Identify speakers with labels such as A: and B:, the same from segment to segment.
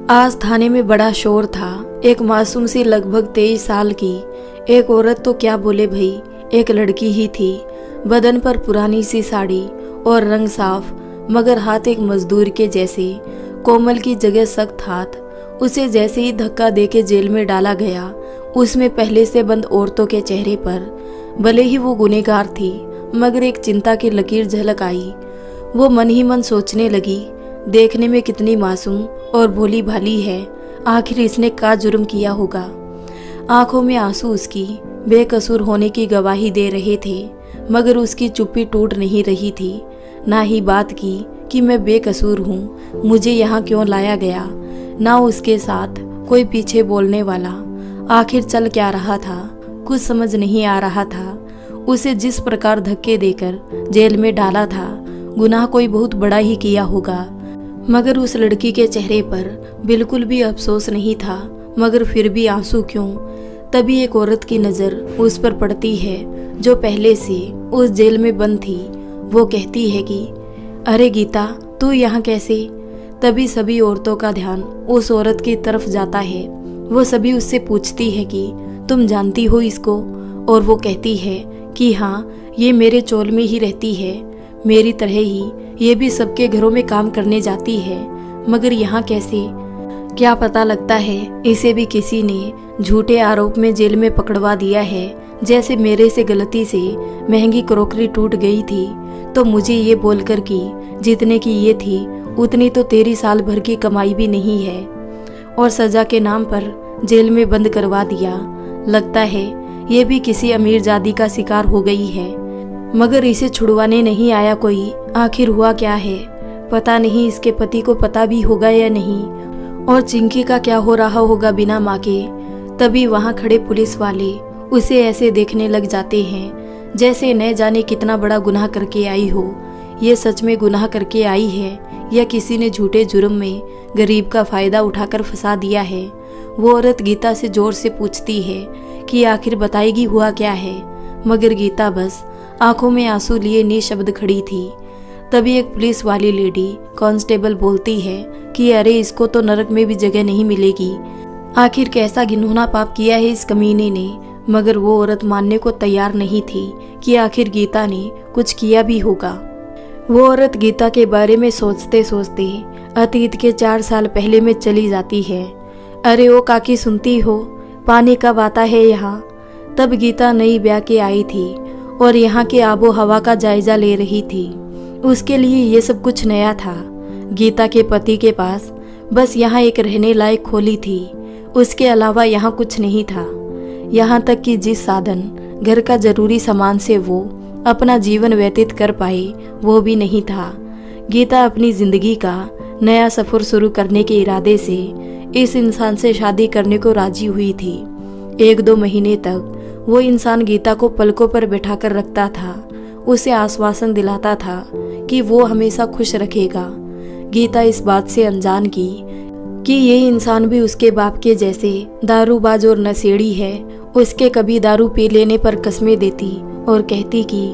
A: आज थाने में बड़ा शोर था। एक मासूम सी लगभग 23 साल की एक औरत, तो क्या बोले भई, एक लड़की ही थी। बदन पर पुरानी सी साड़ी और रंग साफ, मगर हाथ एक मजदूर के जैसे। कोमल की जगह सख्त हाथ। उसे जैसे ही धक्का देके जेल में डाला गया, उसमें पहले से बंद औरतों के चेहरे पर, भले ही वो गुनहगार थी, मगर एक चिंता की लकीर झलक आई। वो मन ही मन सोचने लगी, देखने में कितनी मासूम और भोली भाली है, आखिर इसने क्या जुर्म किया होगा। आंखों में आंसू उसकी बेकसूर होने की गवाही दे रहे थे, मगर उसकी चुप्पी टूट नहीं रही थी। ना ही बात की कि मैं बेकसूर हूँ, मुझे यहाँ क्यों लाया गया, ना उसके साथ कोई पीछे बोलने वाला। आखिर चल क्या रहा था, कुछ समझ नहीं आ रहा था। उसे जिस प्रकार धक्के देकर जेल में डाला था, गुनाह कोई बहुत बड़ा ही किया होगा, मगर उस लड़की के चेहरे पर बिल्कुल भी अफसोस नहीं था। मगर फिर भी आंसू क्यों। तभी एक औरत की नज़र उस पर पड़ती है, जो पहले से उस जेल में बंद थी। वो कहती है कि अरे गीता, तू यहाँ कैसे। तभी सभी औरतों का ध्यान उस औरत की तरफ जाता है। वो सभी उससे पूछती है कि तुम जानती हो इसको, और वो कहती है कि हाँ, ये मेरे चोल में ही रहती है, मेरी तरह ही ये भी सबके घरों में काम करने जाती है, मगर यहाँ कैसे। क्या पता, लगता है इसे भी किसी ने झूठे आरोप में जेल में पकड़वा दिया है। जैसे मेरे से गलती से महंगी क्रॉकरी टूट गई थी, तो मुझे ये बोलकर कि जितने की ये थी उतनी तो तेरी साल भर की कमाई भी नहीं है, और सजा के नाम पर जेल में बंद करवा दिया। लगता है ये भी किसी अमीरजादी का शिकार हो गई है, मगर इसे छुड़वाने नहीं आया कोई। आखिर हुआ क्या है, पता नहीं इसके पति को पता भी होगा या नहीं, और चिंकी का क्या हो रहा होगा बिना माँ के। तभी वहाँ खड़े पुलिस वाले उसे ऐसे देखने लग जाते हैं जैसे न जाने कितना बड़ा गुनाह करके आई हो। ये सच में गुनाह करके आई है या किसी ने झूठे जुर्म में गरीब का फायदा उठाकर फंसा दिया है। वो औरत गीता से जोर से पूछती है कि आखिर बताएगी हुआ क्या है, मगर गीता बस आंखों में आंसू लिए निशब्द खड़ी थी। तभी एक पुलिस वाली लेडी कांस्टेबल बोलती है कि अरे, इसको तो नरक में भी जगह नहीं मिलेगी। आखिर कैसा घिनौना पाप किया है इस कमीने ने। मगर वो औरत मानने को तैयार नहीं थी कि आखिर गीता ने कुछ किया भी होगा। वो औरत गीता के बारे में सोचते सोचते अतीत के 4 साल पहले में चली जाती है। अरे ओ काकी, सुनती हो, पानी कब आता है यहाँ। तब गीता नई ब्याह के आई थी और यहाँ के आबो हवा का जायजा ले रही थी। उसके लिए ये सब कुछ नया था। गीता के पति के पास बस यहाँ एक रहने लायक खोली थी, उसके अलावा यहाँ कुछ नहीं था। यहाँ तक कि जिस साधन घर का जरूरी सामान से वो अपना जीवन व्यतीत कर पाए, वो भी नहीं था। गीता अपनी जिंदगी का नया सफर शुरू करने के इरादे से इस इंसान से शादी करने को राजी हुई थी। 1-2 महीने तक वो इंसान गीता को पलकों पर बैठाकर रखता था, उसे आश्वासन दिलाता था कि वो हमेशा खुश रखेगा। गीता इस बात से अनजान की कि ये इंसान भी उसके बाप के जैसे दारूबाज और नशेड़ी है। उसके कभी दारू पी लेने पर कस्में देती और कहती कि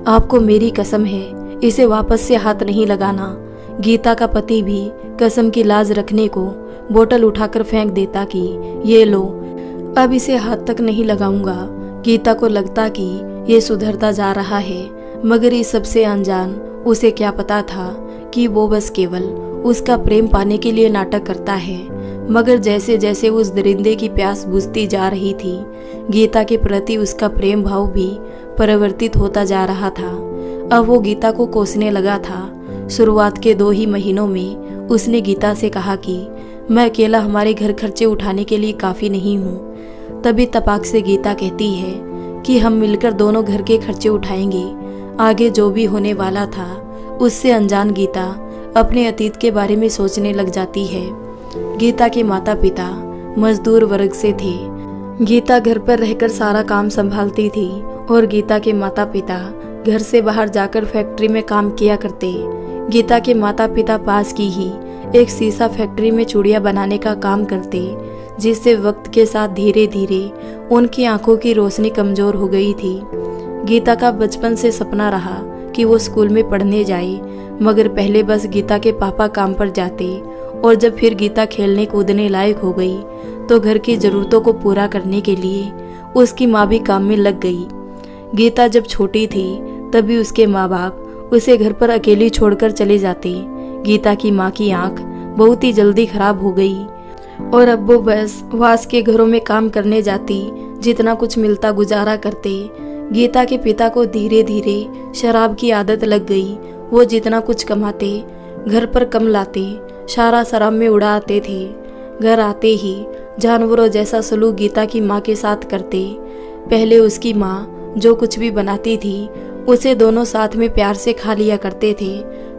A: आपको मेरी कसम है, इसे वापस से हाथ नहीं लगाना। गीता का पति भी कसम की लाज रखने को बोतल उठाकर फेंक देता कि ये लो, अब इसे हाथ तक नहीं लगाऊंगा। गीता को लगता कि ये सुधरता जा रहा है, मगर इस सबसे अनजान उसे क्या पता था कि वो बस केवल उसका प्रेम पाने के लिए नाटक करता है। मगर जैसे जैसे उस दरिंदे की प्यास बुझती जा रही थी, गीता के प्रति उसका प्रेम भाव भी परिवर्तित होता जा रहा था। अब वो गीता को कोसने लगा था। शुरुआत के 2 ही महीनों में उसने गीता से कहा कि मैं अकेला हमारे घर खर्चे उठाने के लिए काफ़ी नहीं हूँ। तभी तपाक से गीता कहती है कि हम मिलकर दोनों घर के खर्चे उठाएंगे। आगे जो भी होने वाला था, उससे अनजान गीता अपने अतीत के बारे में सोचने लग जाती है। गीता के माता पिता मजदूर वर्ग से थे। गीता घर पर रहकर सारा काम संभालती थी और गीता के माता पिता घर से बाहर जाकर फैक्ट्री में काम किया करते। गीता के माता पिता पास की ही एक सीसा फैक्ट्री में चूड़ियाँ बनाने का काम करते, जिससे वक्त के साथ धीरे धीरे उनकी आंखों की रोशनी कमजोर हो गई थी। गीता का बचपन से सपना रहा कि वो स्कूल में पढ़ने जाए, मगर पहले बस गीता के पापा काम पर जाते और जब फिर गीता खेलने कूदने लायक हो गई तो घर की ज़रूरतों को पूरा करने के लिए उसकी माँ भी काम में लग गई। गीता जब छोटी थी तभी उसके माँ बाप उसे घर पर अकेली छोड़कर चले जाते। गीता की माँ की आंख बहुत ही जल्दी खराब हो गई और अब वो बस वास के घरों में काम करने जाती, जितना कुछ मिलता गुजारा करते। गीता के पिता को धीरे धीरे शराब की आदत लग गई। वो जितना कुछ कमाते घर पर कम लाते, सारा शराब में उड़ाते थे। घर आते ही जानवरों जैसा सलूक गीता की माँ के साथ करते। पहले उसकी माँ जो कुछ भी बनाती थी उसे दोनों साथ में प्यार से खा लिया करते थे,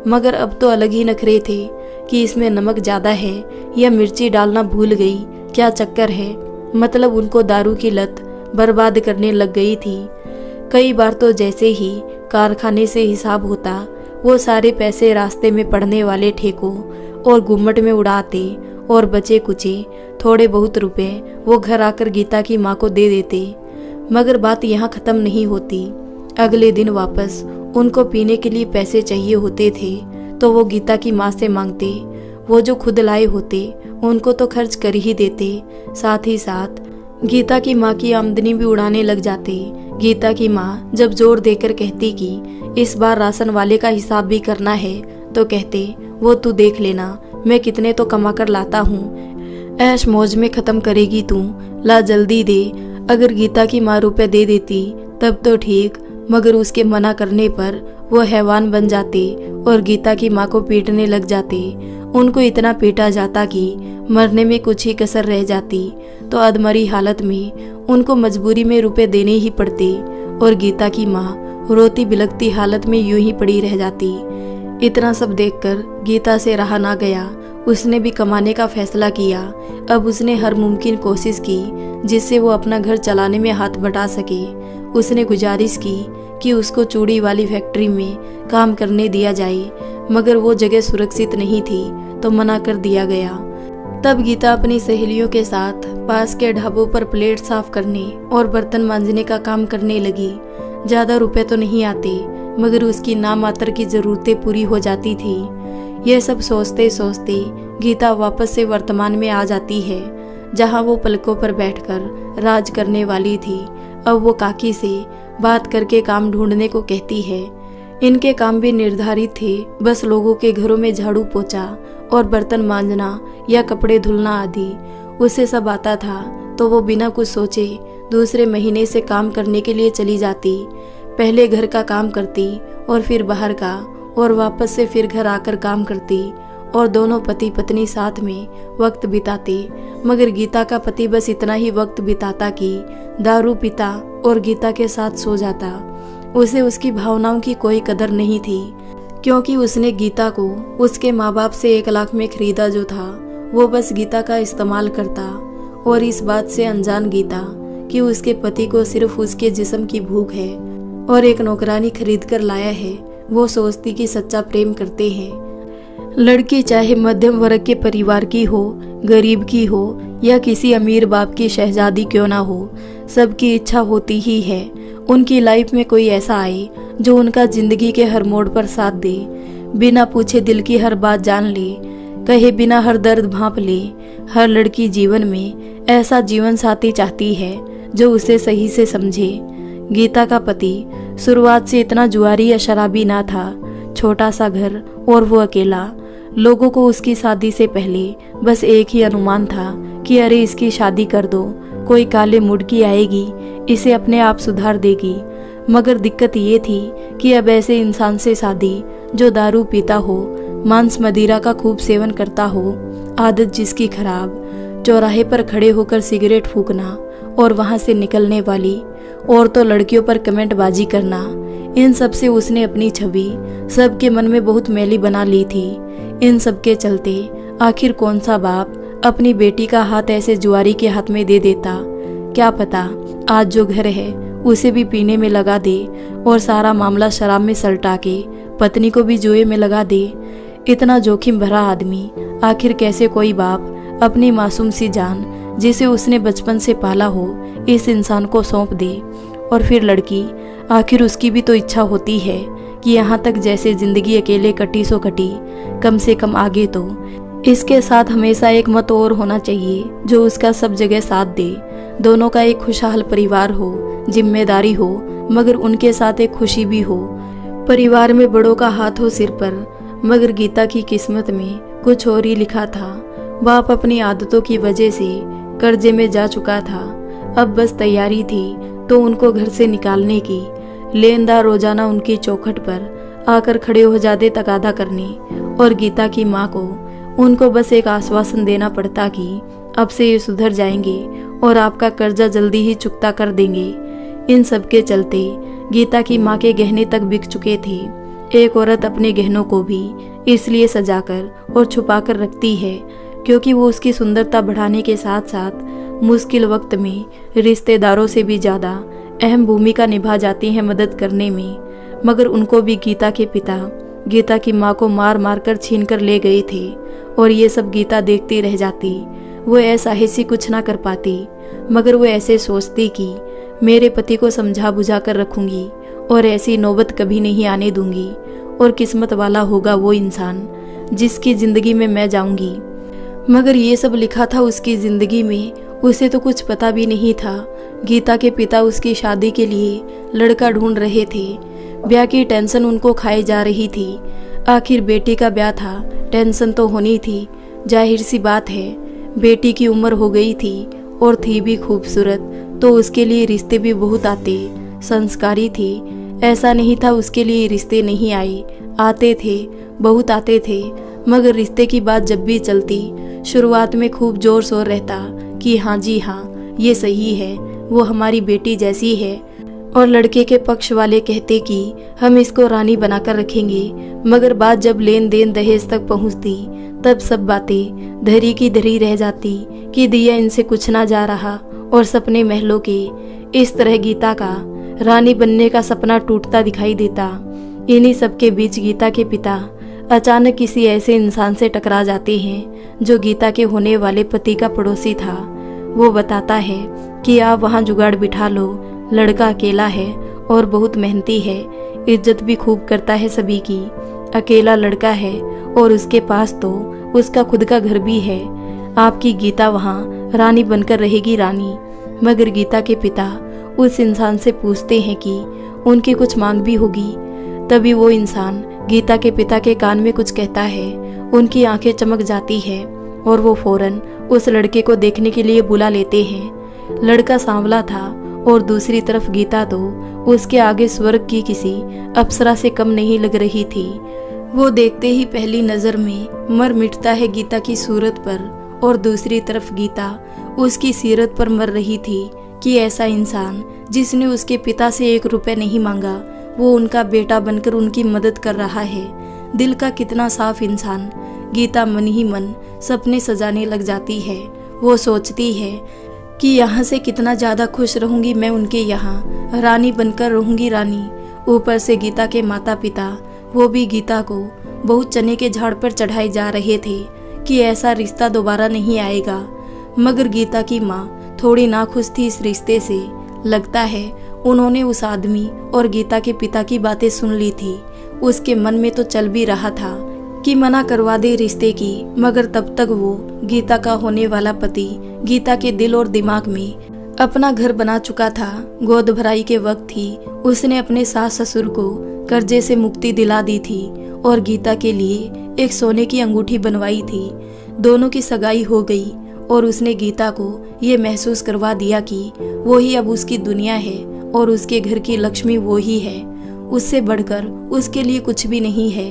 A: मगर अब तो अलग ही नखरे थे कि इसमें नमक ज़्यादा है या मिर्ची डालना भूल गई, क्या चक्कर है। मतलब उनको दारू की लत बर्बाद करने लग गई थी। कई बार तो जैसे ही कारखाने से हिसाब होता वो सारे पैसे रास्ते में पड़ने वाले ठेकों और गुम्मट में उड़ाते और बचे कुचे थोड़े बहुत रुपए वो घर आकर गीता की माँ को दे देते। मगर बात यहाँ ख़त्म नहीं होती। अगले दिन वापस उनको पीने के लिए पैसे चाहिए होते थे तो वो गीता की माँ से मांगते। वो जो खुद लाए होते उनको तो खर्च कर ही देते, साथ ही साथ गीता की माँ की आमदनी भी उड़ाने लग जाते। गीता की माँ जब जोर देकर कहती कि इस बार राशन वाले का हिसाब भी करना है तो कहते वो तू देख लेना, मैं कितने तो कमा कर लाता हूँ, ऐश मौज में ख़त्म करेगी तू, ला जल्दी दे। अगर गीता की माँ रुपए दे देती तब तो ठीक, मगर उसके मना करने पर वो हैवान बन जाते और गीता की माँ को पीटने लग जाते। उनको इतना पीटा जाता कि मरने में कुछ ही कसर रह जाती तो अधमरी हालत में उनको मजबूरी में रुपए देने ही पड़ते और गीता की माँ रोती बिलखती हालत में यूं ही पड़ी रह जाती। इतना सब देखकर गीता से रहा ना गया। उसने भी कमाने का फैसला किया। अब उसने हर मुमकिन कोशिश की जिससे वो अपना घर चलाने में हाथ बटा सके। उसने गुजारिश की कि उसको चूड़ी वाली फैक्ट्री में काम करने दिया जाए, मगर वो जगह सुरक्षित नहीं थी तो मना कर दिया गया। तब गीता अपनी सहेलियों के साथ पास के ढाबों पर प्लेट साफ करने और बर्तन मांजने का काम करने लगी। ज़्यादा रुपए तो नहीं आते, मगर उसकी नामात्र की ज़रूरतें पूरी हो जाती थी। यह सब सोचते सोचते गीता वापस से वर्तमान में आ जाती है, जहाँ वो पलकों पर बैठकर राज करने वाली थी। अब वो काकी से बात करके काम ढूंढने को कहती है। इनके काम भी निर्धारित थे, बस लोगों के घरों में झाड़ू पोछा और बर्तन मांजना या कपड़े धुलना आदि। उसे सब आता था तो वो बिना कुछ सोचे दूसरे महीने से काम करने के लिए चली जाती। पहले घर का काम करती और फिर बाहर का, और वापस से फिर घर आकर काम करती और दोनों पति पत्नी साथ में वक्त बिताते। मगर गीता का पति बस इतना ही वक्त बिताता कि दारू पीता और गीता के साथ सो जाता। उसे उसकी भावनाओं की कोई कदर नहीं थी, क्योंकि उसने गीता को उसके माँ बाप से 1 लाख में खरीदा जो था वो बस गीता का इस्तेमाल करता। और इस बात से अनजान गीता कि उसके पति को सिर्फ उसके जिस्म की भूख है और एक नौकरानी खरीद कर लाया है, वो सोचती कि सच्चा प्रेम करते हैं। लड़की चाहे मध्यम वर्ग के परिवार की हो, गरीब की हो या किसी अमीर बाप की शहजादी क्यों ना हो, सबकी इच्छा होती ही है उनकी लाइफ में कोई ऐसा आए जो उनका जिंदगी के हर मोड़ पर साथ दे, बिना पूछे दिल की हर बात जान ले, कहे बिना हर दर्द भांप ले। हर लड़की जीवन में ऐसा जीवन साथी चाहती है जो उसे सही से समझे। गीता का पति शुरुआत से इतना जुआरी या शराबी ना था। छोटा सा घर और वो अकेला। लोगों को उसकी शादी से पहले बस एक ही अनुमान था कि अरे इसकी शादी कर दो, कोई काले मुड़ की आएगी, इसे अपने आप सुधार देगी। मगर दिक्कत ये थी कि अब ऐसे इंसान से शादी जो दारू पीता हो, मांस मदिरा का खूब सेवन करता हो, आदत जिसकी खराब, चौराहे पर खड़े होकर सिगरेट फूकना और वहां से निकलने वाली औरतों लड़कियों पर कमेंट बाजी करना, इन सब से उसने अपनी छवि सबके मन में बहुत मैली बना ली थी। इन सब के चलते आखिर कौन सा बाप अपनी बेटी का हाथ ऐसे जुआरी के हाथ में दे देता। क्या पता आज जो घर है उसे भी पीने में लगा दे और सारा मामला शराब में सलटा के पत्नी को भी जुए में लगा दे। इतना जोखिम भरा आदमी आखिर कैसे कोई बाप अपनी मासूम सी जान जिसे उसने बचपन से पाला हो इस इंसान को सौंप दे। और फिर लड़की, आखिर उसकी भी तो इच्छा होती है कि यहाँ तक जैसे जिंदगी अकेले कटी सो कटी, कम से कम आगे तो इसके साथ हमेशा एक मत और होना चाहिए जो उसका सब जगह साथ दे। दोनों का एक खुशहाल परिवार हो, जिम्मेदारी हो, मगर उनके साथ एक खुशी भी हो। परिवार में बड़ों का हाथ हो सिर पर, मगर गीता की किस्मत में कुछ और ही लिखा था। बाप अपनी आदतों की वजह से कर्जे में जा चुका था। अब बस तैयारी थी तो उनको घर से निकालने की। लेनदार रोजाना उनकी चौखट पर आकर खड़े हो जाते तगादा करने, और गीता की माँ को उनको बस एक आश्वासन देना पड़ता कि अब से ये सुधर जाएंगे और आपका कर्जा जल्दी ही चुकता कर देंगे। इन सब के चलते गीता की माँ के गहने तक बिक चुके थे। एक औरत अपने गहनों को भी इसलिए सजाकर और छुपाकर रखती है क्योंकि वो उसकी सुंदरता बढ़ाने के साथ साथ मुश्किल वक्त में रिश्तेदारों से भी ज़्यादा अहम भूमिका निभा जाती हैं मदद करने में। मगर उनको भी गीता के पिता गीता की माँ को मार मार कर छीन कर ले गए थे, और ये सब गीता देखती रह जाती। वो ऐसा ऐसी कुछ ना कर पाती, मगर वो ऐसे सोचती कि मेरे पति को समझा बुझा कर रखूंगी और ऐसी नौबत कभी नहीं आने दूंगी, और किस्मत वाला होगा वो इंसान जिसकी ज़िंदगी में मैं जाऊंगी। मगर ये सब लिखा था उसकी ज़िंदगी में, उसे तो कुछ पता भी नहीं था। गीता के पिता उसकी शादी के लिए लड़का ढूंढ रहे थे। ब्याह की टेंशन उनको खाई जा रही थी। आखिर बेटी का ब्याह था, टेंशन तो होनी थी। जाहिर सी बात है, बेटी की उम्र हो गई थी और थी भी खूबसूरत, तो उसके लिए रिश्ते भी बहुत आते। संस्कारी थी, ऐसा नहीं था उसके लिए रिश्ते नहीं आए, आते थे, बहुत आते थे। मगर रिश्ते की बात जब भी चलती, शुरुआत में खूब जोर शोर रहता कि हाँ जी हाँ, ये सही है, वो हमारी बेटी जैसी है। और लड़के के पक्ष वाले कहते कि हम इसको रानी बनाकर रखेंगे। मगर बात जब लेन देन दहेज तक पहुंचती, तब सब बातें धरी की धरी रह जाती कि दिया इनसे कुछ ना जा रहा, और सपने महलों के। इस तरह गीता का रानी बनने का सपना टूटता दिखाई देता। इन्हीं सबके बीच गीता के पिता अचानक किसी ऐसे इंसान से टकरा जाते हैं जो गीता के होने वाले पति का पड़ोसी था। वो बताता है कि आप वहाँ जुगाड़ बिठा लो, लड़का अकेला है और बहुत मेहनती है, इज्जत भी खूब करता है सभी की। अकेला लड़का है और उसके पास तो उसका खुद का घर भी है। आपकी गीता वहाँ रानी बनकर रहेगी रानी। मगर गीता के पिता उस इंसान से पूछते हैं कि उनकी कुछ मांग भी होगी। तभी वो इंसान गीता के पिता के कान में कुछ कहता है। उनकी आंखें चमक जाती है और वो फौरन उस लड़के को देखने के लिए बुला लेते हैं। लड़का सांवला था और दूसरी तरफ गीता तो उसके आगे स्वर्ग की किसी अप्सरा से कम नहीं लग रही थी। वो देखते ही पहली नजर में मर मिटता है गीता की सूरत पर, और दूसरी तरफ गीता उसकी सीरत पर मर रही थी कि ऐसा इंसान जिसने उसके पिता से 1 रुपए नहीं मांगा, वो उनका बेटा बनकर उनकी मदद कर रहा है। दिल का कितना साफ इंसान। गीता मन ही मन सपने सजाने लग जाती है। वो सोचती है कि यहाँ से कितना ज़्यादा खुश रहूँगी मैं उनके यहाँ, रानी बनकर रहूँगी रानी। ऊपर से गीता के माता पिता वो भी गीता को बहुत चने के झाड़ पर चढ़ाए जा रहे थे कि ऐसा रिश्ता दोबारा नहीं आएगा। मगर गीता की माँ थोड़ी नाखुश थी इस रिश्ते से। लगता है उन्होंने उस आदमी और गीता के पिता की बातें सुन ली थी। उसके मन में तो चल भी रहा था कि मना करवा दे रिश्ते की, मगर तब तक वो गीता का होने वाला पति गीता के दिल और दिमाग में अपना घर बना चुका था। गोद भराई के वक्त ही उसने अपने सास ससुर को कर्जे से मुक्ति दिला दी थी और गीता के लिए एक सोने की अंगूठी बनवाई थी। दोनों की सगाई हो गई और उसने गीता को ये महसूस करवा दिया कि वो ही अब उसकी दुनिया है और उसके घर की लक्ष्मी वो ही है। उससे बढ़कर उसके लिए कुछ भी नहीं है।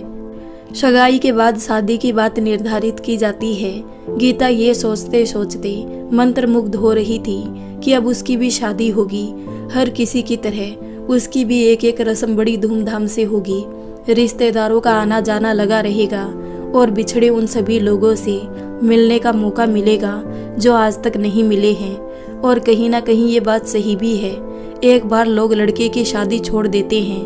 A: सगाई के बाद शादी की बात निर्धारित की जाती है। गीता ये सोचते सोचते मंत्रमुग्ध हो रही थी कि अब उसकी भी शादी होगी। हर किसी की तरह उसकी भी एक एक रस्म बड़ी धूमधाम से होगी। रिश्तेदारों का आना जाना लगा रहेगा और बिछड़े उन सभी लोगों से मिलने का मौका मिलेगा जो आज तक नहीं मिले हैं। और कहीं ना कहीं ये बात सही भी है। एक बार लोग लड़के की शादी छोड़ देते हैं,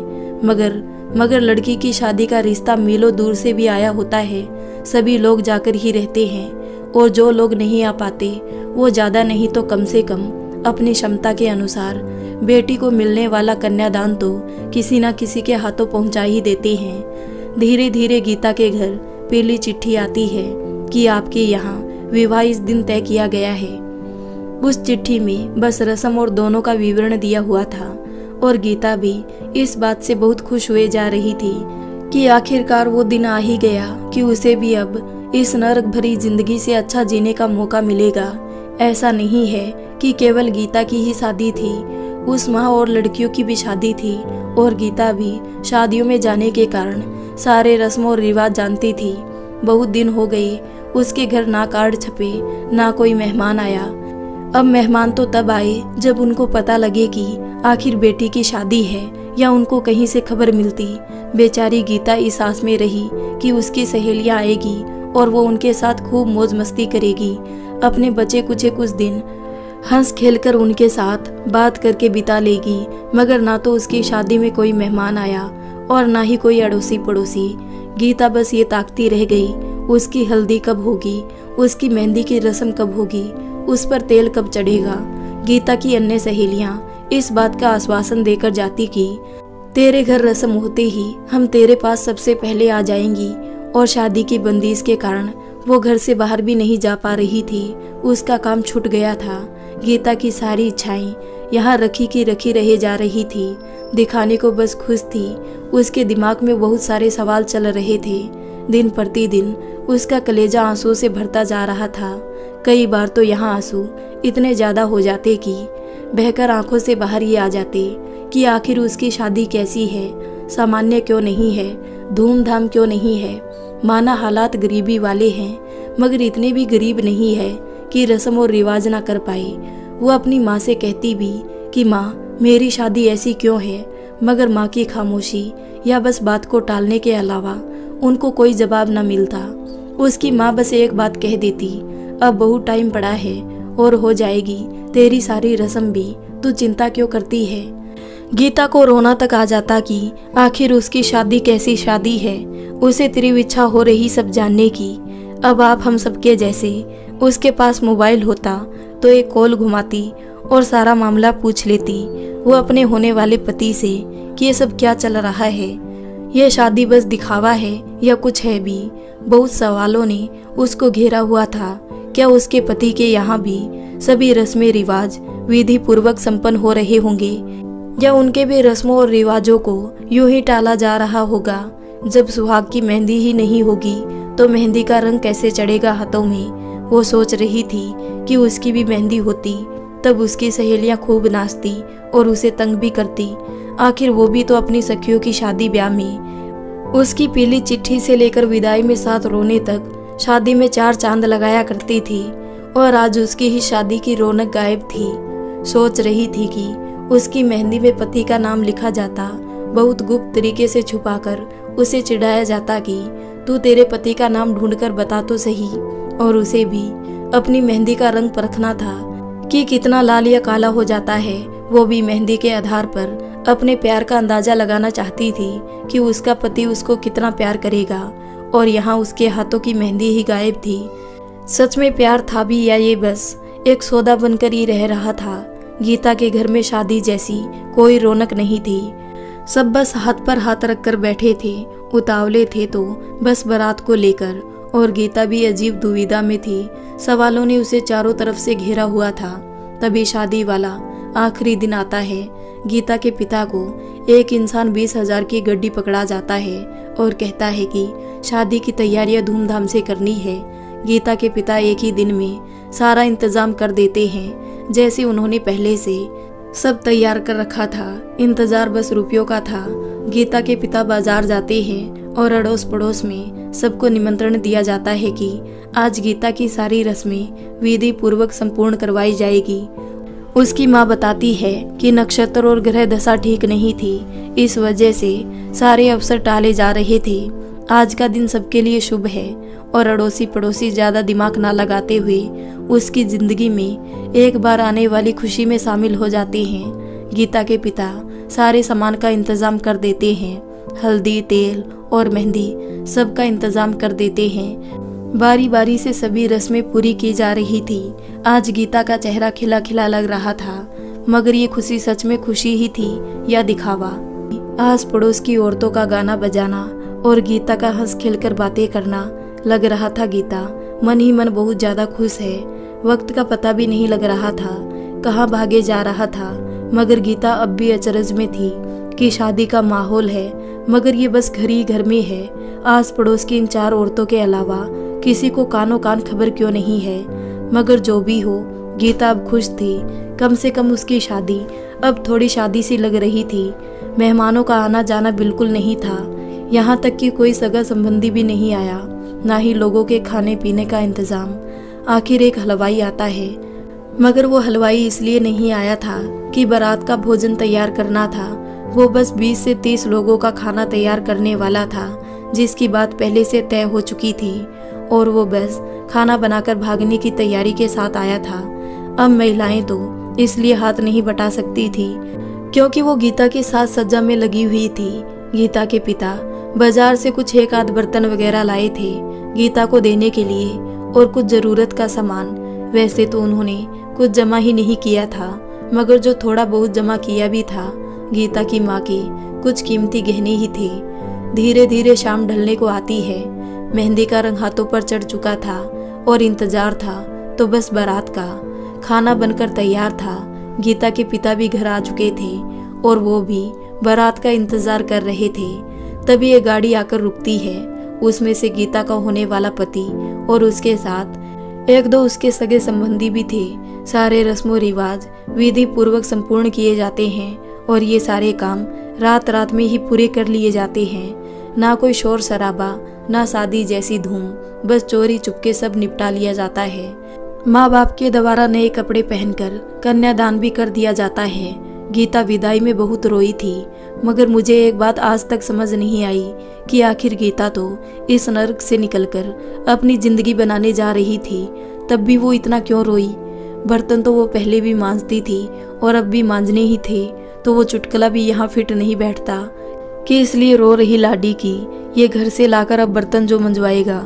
A: मगर लड़की की शादी का रिश्ता मीलों दूर से भी आया होता है। सभी लोग जाकर ही रहते हैं, और जो लोग नहीं आ पाते वो ज़्यादा नहीं तो कम से कम अपनी क्षमता के अनुसार बेटी को मिलने वाला कन्यादान तो किसी न किसी के हाथों पहुंचा ही देते हैं। धीरे धीरे गीता के घर पीली चिट्ठी आती है कि आपके यहाँ विवाह इस दिन तय किया गया है। उस चिट्ठी में बस रस्म और दोनों का विवरण दिया हुआ था और गीता भी इस बात से बहुत खुश हुए जा रही थी कि आखिरकार वो दिन आ ही गया कि उसे भी अब इस नरक भरी जिंदगी से अच्छा जीने का मौका मिलेगा। ऐसा नहीं है कि केवल गीता की ही शादी थी, उस माँ और लड़कियों की भी शादी थी और गीता भी शादियों में जाने के कारण सारे रस्म और रिवाज जानती थी। बहुत दिन हो गए उसके घर ना कार्ड छपे ना कोई मेहमान आया। अब मेहमान तो तब आए जब उनको पता लगे कि आखिर बेटी की शादी है या उनको कहीं से खबर मिलती। बेचारी गीता इस आस में रही कि उसकी सहेलियां आएगी और वो उनके साथ खूब मौज मस्ती करेगी, अपने बचे कुछ दिन हंस खेलकर उनके साथ बात करके बिता लेगी। मगर ना तो उसकी शादी में कोई मेहमान आया और ना ही कोई अड़ोसी पड़ोसी। गीता बस ये ताकती रह गई, उसकी हल्दी कब होगी, उसकी मेहंदी की रस्म कब होगी, उस पर तेल कब चढ़ेगा। गीता की अन्य सहेलियां इस बात का आश्वासन देकर जाती कि तेरे घर रस्म होते ही हम तेरे पास सबसे पहले आ जाएंगी। और शादी की बंदिश के कारण वो घर से बाहर भी नहीं जा पा रही थी, उसका काम छूट गया था। गीता की सारी इच्छाएं यहाँ रखी की रखी रह जा रही थी, दिखाने को बस खुश थी। उसके दिमाग में बहुत सारे सवाल चल रहे थे। दिन प्रतिदिन उसका कलेजा आंसू से भरता जा रहा था। कई बार तो यहाँ आंसू इतने ज्यादा हो जाते कि बहकर आंखों से बाहर ही आ जाते कि आखिर उसकी शादी कैसी है, सामान्य क्यों नहीं है, धूमधाम क्यों नहीं है। माना हालात गरीबी वाले हैं मगर इतने भी गरीब नहीं है कि रस्म और रिवाज ना कर पाए। वो अपनी माँ से कहती भी कि माँ मेरी शादी ऐसी क्यों है, मगर माँ की खामोशी या बस बात को टालने के अलावा उनको कोई जवाब न मिलता। उसकी माँ बस एक बात कह देती, अब बहुत टाइम पड़ा है और हो जाएगी तेरी सारी रस्म भी, तू चिंता क्यों करती है। गीता को रोना तक आ जाता कि आखिर उसकी शादी कैसी शादी है। उसे तीव्र इच्छा हो रही सब जानने की। अब आप हम सबके जैसे उसके पास मोबाइल होता तो एक कॉल घुमाती और सारा मामला पूछ लेती वो अपने होने वाले पति से कि ये सब क्या चल रहा है, यह शादी बस दिखावा है या कुछ है भी। बहुत सवालों ने उसको घेरा हुआ था। क्या उसके पति के यहाँ भी सभी रस्में रिवाज विधि पूर्वक संपन्न हो रहे होंगे या उनके भी रस्मों और रिवाजों को यूं ही टाला जा रहा होगा। जब सुहाग की मेहंदी ही नहीं होगी तो मेहंदी का रंग कैसे चढ़ेगा हाथों में। वो सोच रही थी कि उसकी भी मेहंदी होती तब उसकी सहेलियां खूब नाचती और उसे तंग भी करती। आखिर वो भी तो अपनी सखियों की शादी ब्याह में उसकी पीली चिट्ठी से लेकर विदाई में साथ रोने तक शादी में 4 चांद लगाया करती थी और आज उसकी ही शादी की रौनक गायब थी। सोच रही थी कि उसकी मेहंदी में पति का नाम लिखा जाता, बहुत गुप्त तरीके से छुपाकर उसे चिढ़ाया जाता कि तू तेरे पति का नाम ढूंढकर बता तो सही। और उसे भी अपनी मेहंदी का रंग परखना था कि कितना लाल या काला हो जाता है। वो भी मेहंदी के आधार पर अपने प्यार का अंदाजा लगाना चाहती थी कि उसका पति उसको कितना प्यार करेगा। और यहाँ उसके हाथों की मेहंदी ही गायब थी। सच में प्यार था भी या ये बस एक सौदा बनकर ही रह रहा था। गीता के घर में शादी जैसी कोई रौनक नहीं थी। सब बस हाथ पर हाथ रखकर बैठे थे, उतावले थे तो बस बारात को लेकर। और गीता भी अजीब दुविधा में थी। सवालों ने उसे चारों तरफ से घेरा हुआ था। तभी शादी वाला आखिरी दिन आता है। गीता के पिता को एक इंसान 20,000 की गड्डी पकड़ा जाता है और कहता है कि शादी की तैयारियां धूमधाम से करनी है। गीता के पिता एक ही दिन में सारा इंतजाम कर देते हैं, जैसे उन्होंने पहले से सब तैयार कर रखा था। इंतजार बस रुपयों का था। गीता के पिता बाजार जाते हैं और अड़ोस पड़ोस में सबको निमंत्रण दिया जाता है कि आज गीता की सारी रस्में विधि पूर्वक संपूर्ण करवाई जाएगी। उसकी माँ बताती है कि नक्षत्र और ग्रह दशा ठीक नहीं थी, इस वजह से सारे अवसर टाले जा रहे थे। आज का दिन सबके लिए शुभ है और अड़ोसी पड़ोसी ज्यादा दिमाग ना लगाते हुए उसकी जिंदगी में एक बार आने वाली खुशी में शामिल हो जाते हैं। गीता के पिता सारे सामान का इंतजाम कर देते हैं, हल्दी, तेल और मेहंदी सबका इंतजाम कर देते हैं। बारी बारी से सभी रस्में पूरी की जा रही थी। आज गीता का चेहरा खिला खिला लग रहा था, मगर ये खुशी सच में खुशी ही थी या दिखावा। आस पड़ोस की औरतों का गाना बजाना और गीता का हंस खेलकर बातें करना लग रहा था गीता मन ही मन बहुत ज़्यादा खुश है। वक्त का पता भी नहीं लग रहा था, कहाँ भागे जा रहा था। मगर गीता अब भी अचरज में थी कि शादी का माहौल है, मगर ये बस घर ही घर में है। आस पड़ोस की इन 4 औरतों के अलावा किसी को कानों कान खबर क्यों नहीं है। मगर जो भी हो, गीता अब खुश थी। कम से कम उसकी शादी अब थोड़ी शादी सी लग रही थी। मेहमानों का आना जाना बिल्कुल नहीं था, यहाँ तक कि कोई सगा संबंधी भी नहीं आया, ना ही लोगों के खाने पीने का इंतजाम। आखिर एक हलवाई आता है, मगर वो हलवाई इसलिए नहीं आया था कि बारात का भोजन तैयार करना था। वो बस 20 से 30 लोगों का खाना तैयार करने वाला था, जिसकी बात पहले से तय हो चुकी थी, और वो बस खाना बनाकर भागने की तैयारी के साथ आया था। अब महिलाएं तो इसलिए हाथ नहीं बटा सकती थी क्योंकि वो गीता के साथ सज्जा में लगी हुई थी। गीता के पिता बाजार से कुछ एक आध बर्तन वगैरह लाए थे गीता को देने के लिए, और कुछ जरूरत का सामान। वैसे तो उन्होंने कुछ जमा ही नहीं किया था, मगर जो थोड़ा बहुत जमा किया भी था, गीता की माँ के कुछ कीमती गहने ही थे। धीरे धीरे शाम ढलने को आती है। मेहंदी का रंग हाथों पर चढ़ चुका था और इंतजार था तो बस बारात का। खाना बनकर तैयार था। गीता के पिता भी घर आ चुके थे और वो भी बारात का इंतजार कर रहे थे। तभी एक गाड़ी आकर रुकती है। उसमें से गीता का होने वाला पति और उसके साथ 1-2 उसके सगे संबंधी भी थे। सारे रस्मों रिवाज विधि पूर्वक संपूर्ण किए जाते हैं और ये सारे काम रात रात में ही पूरे कर लिए जाते हैं। ना कोई शोर शराबा, ना शादी जैसी धूम, बस चोरी चुपके सब निपटा लिया जाता है। माँ बाप के द्वारा नए कपड़े पहनकर कन्यादान भी कर दिया जाता है। गीता विदाई में बहुत रोई थी, मगर मुझे एक बात आज तक समझ नहीं आई कि आखिर गीता तो इस नर्क से निकलकर अपनी जिंदगी बनाने जा रही थी, तब भी वो इतना क्यों रोई। बर्तन तो वो पहले भी मांजती थी और अब भी मांजने ही थे, तो वो चुटकुला भी यहाँ फिट नहीं बैठता कि इसलिए रो रही लाडी की ये घर से लाकर अब बर्तन जो मंजवाएगा।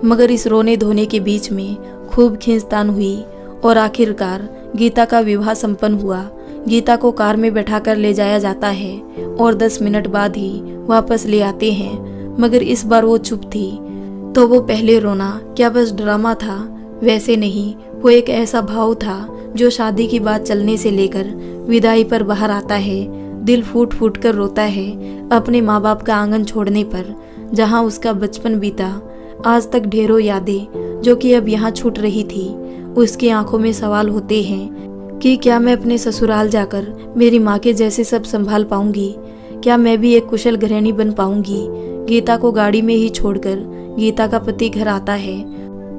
A: मगर इस रोने धोने के बीच में खूब खींचतान हुई और आखिरकार गीता का विवाह संपन्न हुआ। गीता को कार में बैठाकर ले जाया जाता है और 10 मिनट बाद ही वापस ले आते हैं, मगर इस बार वो चुप थी। तो वो पहले रोना क्या बस ड्रामा था? वैसे नहीं, वो एक ऐसा भाव था जो शादी की बात चलने से लेकर विदाई पर बाहर आता है। दिल फूट फूट कर रोता है अपने माँ बाप का आंगन छोड़ने पर, जहाँ उसका बचपन बीता। आज तक ढेरों यादें जो कि अब यहाँ छूट रही थी। उसकी आंखों में सवाल होते हैं कि क्या मैं अपने ससुराल जाकर मेरी माँ के जैसे सब संभाल पाऊंगी? क्या मैं भी एक कुशल गृहिणी बन पाऊंगी? गीता को गाड़ी में ही छोड़कर गीता का पति घर आता है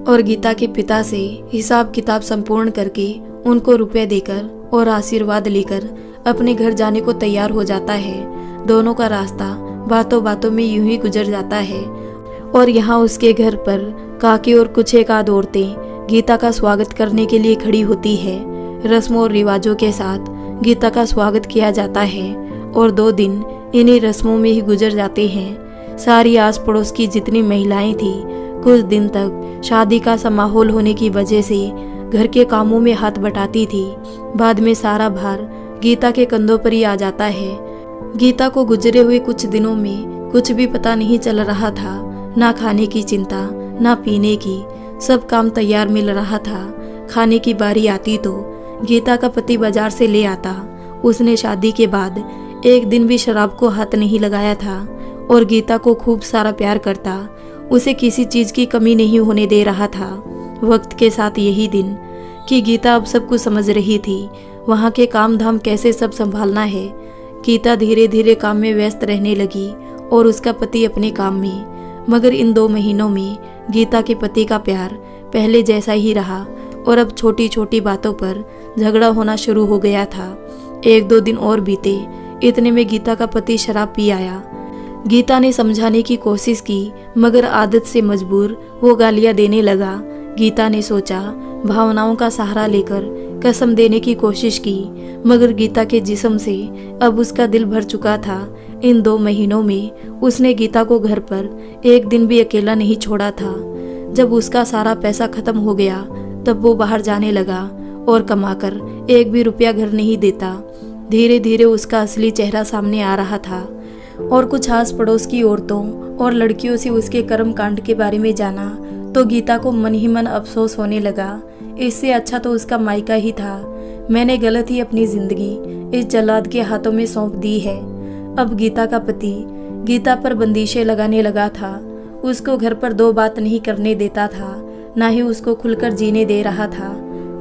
A: और गीता के पिता से हिसाब किताब संपूर्ण करके उनको रुपए देकर और आशीर्वाद लेकर अपने घर जाने को तैयार हो जाता है। दोनों का रास्ता बातों बातों में यूं ही गुजर जाता है और यहाँ उसके घर पर काकी और कुछ एक आध औरतें गीता का स्वागत करने के लिए खड़ी होती है। रस्मों और रिवाजों के साथ गीता का स्वागत किया जाता है और 2 दिन इन्हीं रस्मों में ही गुजर जाते हैं। सारी आस पड़ोस की जितनी महिलाएं थी कुछ दिन तक शादी का सा माहौल होने की वजह से घर के कामों में हाथ बटाती थी। बाद में सारा भार गीता के कंधों पर ही आ जाता है। गीता को गुजरे हुए कुछ दिनों में कुछ भी पता नहीं चल रहा था, ना खाने की चिंता ना पीने की, सब काम तैयार मिल रहा था। खाने की बारी आती तो गीता का पति बाजार से ले आता। उसने शादी के बाद एक दिन भी शराब को हाथ नहीं लगाया था और गीता को खूब सारा प्यार करता। उसे किसी चीज की कमी नहीं होने दे रहा था। वक्त के साथ यही दिन कि गीता अब सब कुछ समझ रही थी, वहाँ के काम धाम कैसे सब संभालना है। गीता धीरे धीरे काम में व्यस्त रहने लगी और उसका पति अपने काम में। मगर इन 2 महीनों में गीता के पति का प्यार पहले जैसा ही रहा और अब छोटी छोटी बातों पर झगड़ा होना शुरू हो गया था। 1-2 दिन और बीते, इतने में गीता का पति शराब पी आया। गीता ने समझाने की कोशिश की, मगर आदत से मजबूर वो गालियां देने लगा। गीता ने सोचा, भावनाओं का सहारा लेकर कसम देने की कोशिश की, मगर गीता के जिस्म से अब उसका दिल भर चुका था। इन 2 महीनों में उसने गीता को घर पर एक दिन भी अकेला नहीं छोड़ा था। जब उसका सारा पैसा खत्म हो गया तब वो बाहर जाने लगा और कमाकर 1 भी रुपया घर नहीं देता। धीरे धीरे उसका असली चेहरा सामने आ रहा था और कुछ आस पड़ोस की औरतों और लड़कियों से उसके कर्म कांड के बारे में जाना तो गीता को मन ही मन अफसोस होने लगा, इससे अच्छा तो उसका मायका ही था। मैंने गलत ही अपनी जिंदगी इस जल्लाद के हाथों में सौंप दी है। अब गीता का पति गीता पर बंदिशें लगाने लगा था। उसको घर पर दो बात नहीं करने देता था, ना ही उसको खुलकर जीने दे रहा था।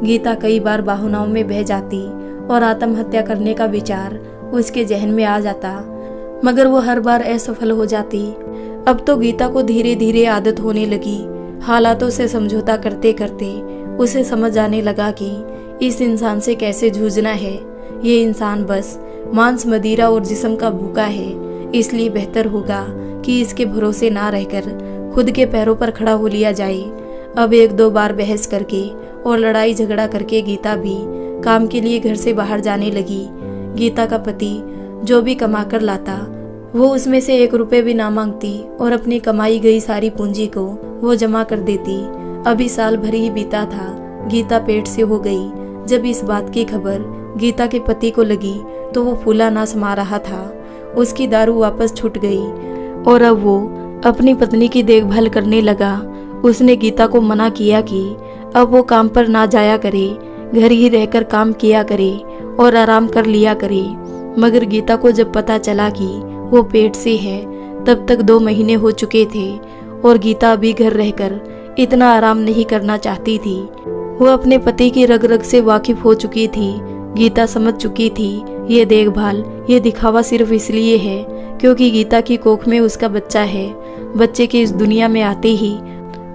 A: गीता कई बार भावनाओं में बह जाती और आत्महत्या करने का विचार उसके जहन में आ जाता, मगर वो हर बार असफल हो जाती। अब तो गीता को धीरे धीरे आदत होने लगी। हालातों से समझौता करते करते उसे समझ आने लगा कि इस इंसान से कैसे जूझना है। ये इंसान बस मांस, मदिरा और जिस्म का भूखा है, इसलिए बेहतर होगा कि इसके भरोसे ना रहकर खुद के पैरों पर खड़ा हो लिया जाए। अब एक दो बार बहस करके और लड़ाई झगड़ा करके गीता भी काम के लिए घर से बाहर जाने लगी। गीता का पति जो भी कमा कर लाता वो उसमें से 1 रुपए भी ना मांगती और अपनी कमाई गई सारी पूंजी को वो जमा कर देती। अभी साल भर ही बीता था, गीता पेट से हो गई। जब इस बात की खबर गीता के पति को लगी तो वो फूला ना समा रहा था। उसकी दारू वापस छूट गई और अब वो अपनी पत्नी की देखभाल करने लगा। उसने गीता को मना किया कि अब वो काम पर ना जाया करे, घर ही रहकर काम किया करे और आराम कर लिया करे। मगर गीता को जब पता चला कि वो पेट से है, तब तक 2 महीने हो चुके थे और गीता अभी घर रहकर इतना आराम नहीं करना चाहती थी। वो अपने पति की रग रग से वाकिफ हो चुकी थी। गीता समझ चुकी थी ये देखभाल, ये दिखावा सिर्फ इसलिए है क्योंकि गीता की कोख में उसका बच्चा है। बच्चे के इस दुनिया में आते ही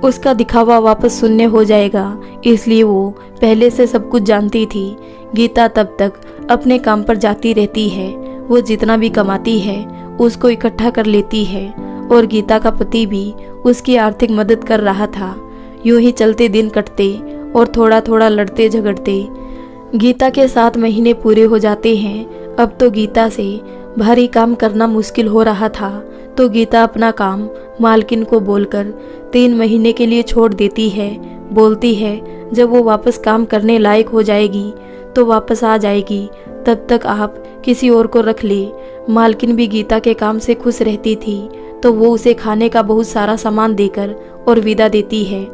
A: उसका दिखावा वापस शून्य हो जाएगा, इसलिए वो पहले से सब कुछ जानती थी। गीता तब तक अपने काम पर जाती रहती है। वो जितना भी कमाती है उसको इकट्ठा कर लेती है और गीता का पति भी उसकी आर्थिक मदद कर रहा था। यूं ही चलते दिन कटते और थोड़ा थोड़ा लड़ते झगड़ते गीता के 7 महीने पूरे हो जाते हैं। अब तो गीता से भारी काम करना मुश्किल हो रहा था, तो गीता अपना काम मालकिन को बोलकर 3 महीने के लिए छोड़ देती है। बोलती है जब वो वापस काम करने लायक हो जाएगी तो वापस आ जाएगी, तब तक आप किसी और को रख ले। मालकिन भी गीता के काम से खुश रहती थी, तो वो उसे खाने का बहुत सारा सामान देकर और विदा देती है।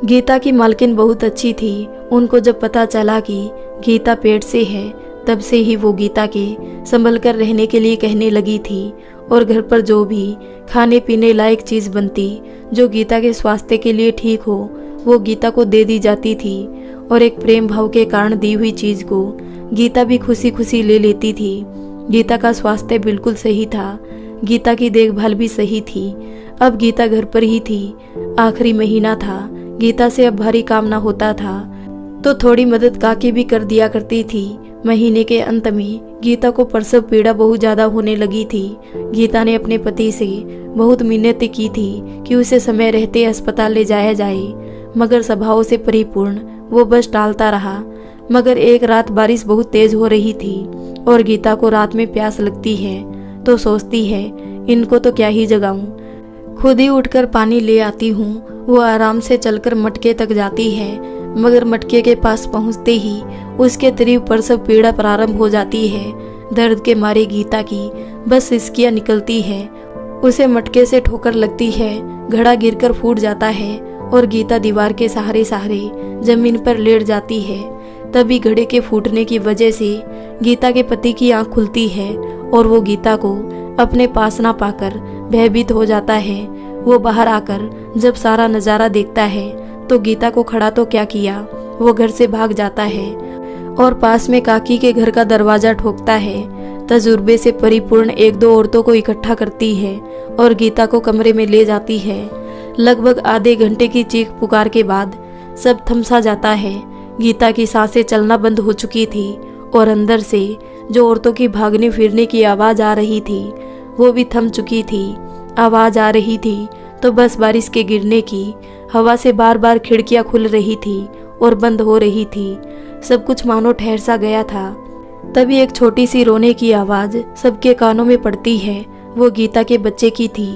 A: गीता की मालकिन बहुत अच्छी थी। उनको जब पता चला कि गीता पेट से है, तब से ही वो गीता के संभल कर रहने के लिए कहने लगी थी और घर पर जो भी खाने पीने लायक चीज़ बनती जो गीता के स्वास्थ्य के लिए ठीक हो वो गीता को दे दी जाती थी और एक प्रेम भाव के कारण दी हुई चीज़ को गीता भी खुशी खुशी ले लेती थी। गीता का स्वास्थ्य बिल्कुल सही था, गीता की देखभाल भी सही थी। अब गीता घर पर ही थी। आखिरी महीना था, गीता से अब भारी काम ना होता था, तो थोड़ी मदद काकी भी कर दिया करती थी। महीने के अंत में गीता को प्रसव पीड़ा बहुत ज़्यादा होने लगी थी। गीता ने अपने पति से बहुत मिन्नतें की थी कि उसे समय रहते अस्पताल ले जाया जाए, मगर सभाओं से परिपूर्ण वो बस टालता रहा। मगर एक रात बारिश बहुत तेज हो रही थी और गीता को रात में प्यास लगती है तो सोचती है इनको तो क्या ही जगाऊं, खुद ही उठकर पानी ले आती हूँ। वो आराम से चलकर मटके तक जाती है, मगर मटके के पास पहुँचते ही उसके करीब प्रसव पीड़ा प्रारंभ हो जाती है। दर्द के मारे गीता की बस सिसकियाँ निकलती है। उसे मटके से ठोकर लगती है, घड़ा गिरकर फूट जाता है और गीता दीवार के सहारे सहारे जमीन पर लेट जाती है। तभी घड़े के फूटने की वजह से गीता के पति की आंख खुलती है और वो गीता को अपने पास ना पाकर भयभीत हो जाता है। वो बाहर आकर जब सारा नज़ारा देखता है तो गीता को खड़ा तो क्या किया, वो घर से भाग जाता है और पास में काकी के घर का दरवाजा ठोकता है। तजुर्बे से परिपूर्ण 1-2 औरतों को इकट्ठा करती है और गीता को कमरे में ले जाती है। लगभग आधे घंटे की चीख पुकार के बाद सब थम सा जाता है। गीता की सांसें चलना बंद हो चुकी थी और अंदर से जो औरतों की भागने फिरने की आवाज़ आ रही थी वो भी थम चुकी थी। आवाज़ आ रही थी तो बस बारिश के गिरने की, हवा से बार बार खिड़कियां खुल रही थी और बंद हो रही थी। सब कुछ मानो ठहर सा गया था। तभी एक छोटी सी रोने की आवाज़ सबके कानों में पड़ती है। वो गीता के बच्चे की थी।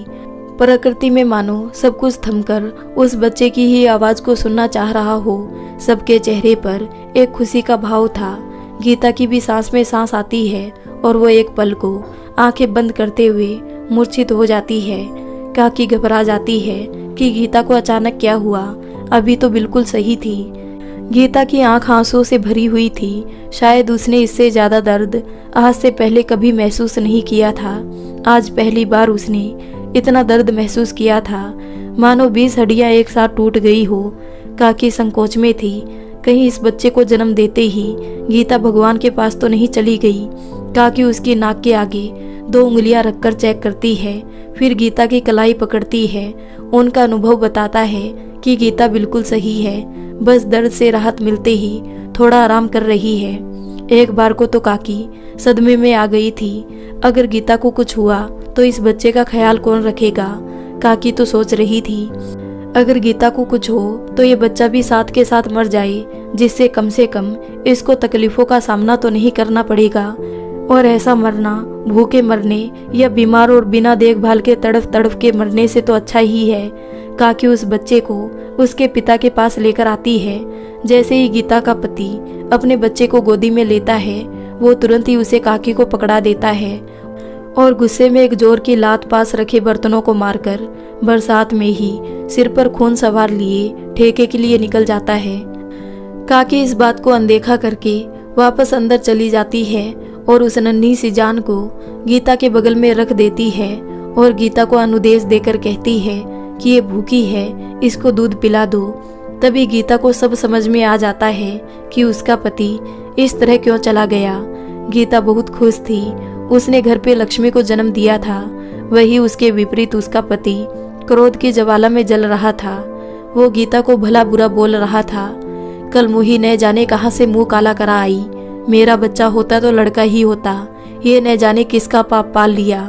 A: प्रकृति में मानो सब कुछ थमकर उस बच्चे की ही आवाज़ को सुनना चाह रहा हो। सबके चेहरे पर एक खुशी का भाव था। गीता की भी सांस में सांस आती है और वो एक पल को आंखें बंद करते हुए मूर्छित हो जाती है। काकी घबरा जाती है कि गीता को अचानक क्या हुआ। अभी तो बिल्कुल सही थी। गीता की आंख आंसुओं से भरी हुई थी। शायद उसने इससे ज्यादा दर्द आज से पहले कभी महसूस नहीं किया था। आज पहली बार उसने इतना दर्द महसूस किया था, मानो 20 हड्डियां एक साथ टूट गई हो। काकी संकोच में थी, कहीं इस बच्चे को जन्म देते ही गीता भगवान के पास तो नहीं चली गई। काकी उसकी नाक के आगे 2 उंगलियां रखकर चेक करती है, फिर गीता की कलाई पकड़ती है। उनका अनुभव बताता है कि गीता बिल्कुल सही है, बस दर्द से राहत मिलते ही थोड़ा आराम कर रही है। एक बार को तो काकी सदमे में आ गई थी। अगर गीता को कुछ हुआ तो इस बच्चे का ख्याल कौन रखेगा। काकी तो सोच रही थी अगर गीता को कुछ हो तो ये बच्चा भी साथ के साथ मर जाए, जिससे कम से कम इसको तकलीफों का सामना तो नहीं करना पड़ेगा। और ऐसा मरना भूखे मरने या बीमार और बिना देखभाल के तड़फ तड़फ के मरने से तो अच्छा ही है। काकी उस बच्चे को उसके पिता के पास लेकर आती है। जैसे ही गीता का पति अपने बच्चे को गोदी में लेता है, वो तुरंत ही उसे काकी को पकड़ा देता है और गुस्से में एक जोर की लात पास रखे बर्तनों को मारकर बरसात में ही सिर पर खून सवार लिए ठेके के लिए निकल जाता है। काकी इस बात को अनदेखा करके वापस अंदर चली जाती है और उस नन्ही सी जान को गीता के बगल में रख देती है और गीता को अनुदेश देकर कहती है कि ये भूखी है, इसको दूध पिला दो। तभी गीता को सब समझ में आ जाता है कि उसका पति इस तरह क्यों चला गया। गीता बहुत खुश थी, उसने घर पे लक्ष्मी को जन्म दिया था। वही उसके विपरीत उसका पति क्रोध की ज्वाला में जल रहा था। वो गीता को भला बुरा बोल रहा था। कल मुही न जाने कहां से मुंह काला करा आई। मेरा बच्चा होता तो लड़का ही होता, ये न जाने किसका पाप पाल लिया।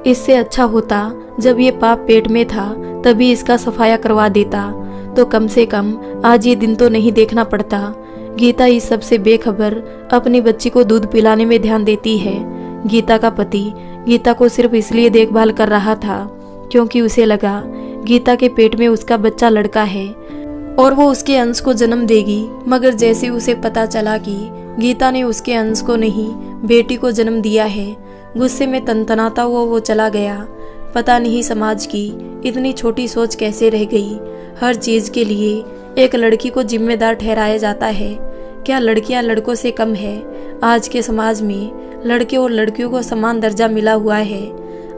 A: इससे अच्छा होता जब ये पाप पेट में था तभी इसका सफाया करवा देता, तो कम से कम आज ये दिन तो नहीं देखना पड़ता। गीता इस सब से बेखबर अपनी बच्ची को दूध पिलाने में ध्यान देती है। गीता का पति गीता को सिर्फ इसलिए देखभाल कर रहा था क्योंकि उसे लगा गीता के पेट में उसका बच्चा लड़का है और वो उसके अंश को जन्म देगी। मगर जैसे उसे पता चला कि गीता ने उसके अंश को नहीं बेटी को जन्म दिया है, गुस्से में तनतनाता हुआ वो चला गया। पता नहीं समाज की इतनी छोटी सोच कैसे रह गई। हर चीज के लिए एक लड़की को जिम्मेदार ठहराया जाता है। क्या लड़कियां लड़कों से कम है? आज के समाज में लड़के और लड़कियों को समान दर्जा मिला हुआ है।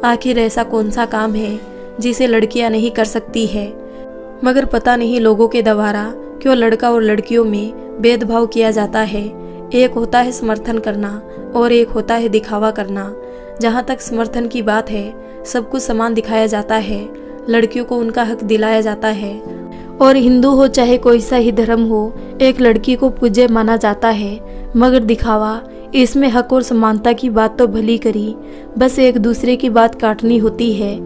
A: आखिर ऐसा कौन सा काम है जिसे लड़कियां नहीं कर सकती है? मगर पता नहीं लोगों के द्वारा क्यों लड़का और लड़कियों में भेदभाव किया जाता है। एक होता है समर्थन करना और एक होता है दिखावा करना। जहाँ तक समर्थन की बात है, सब कुछ समान दिखाया जाता है, लड़कियों को उनका हक दिलाया जाता है। और हिंदू हो चाहे कोई सा ही धर्म हो, एक लड़की को पूज्य माना जाता है। मगर दिखावा, इसमें हक और समानता की बात तो भली करी, बस एक दूसरे की बात काटनी होती है।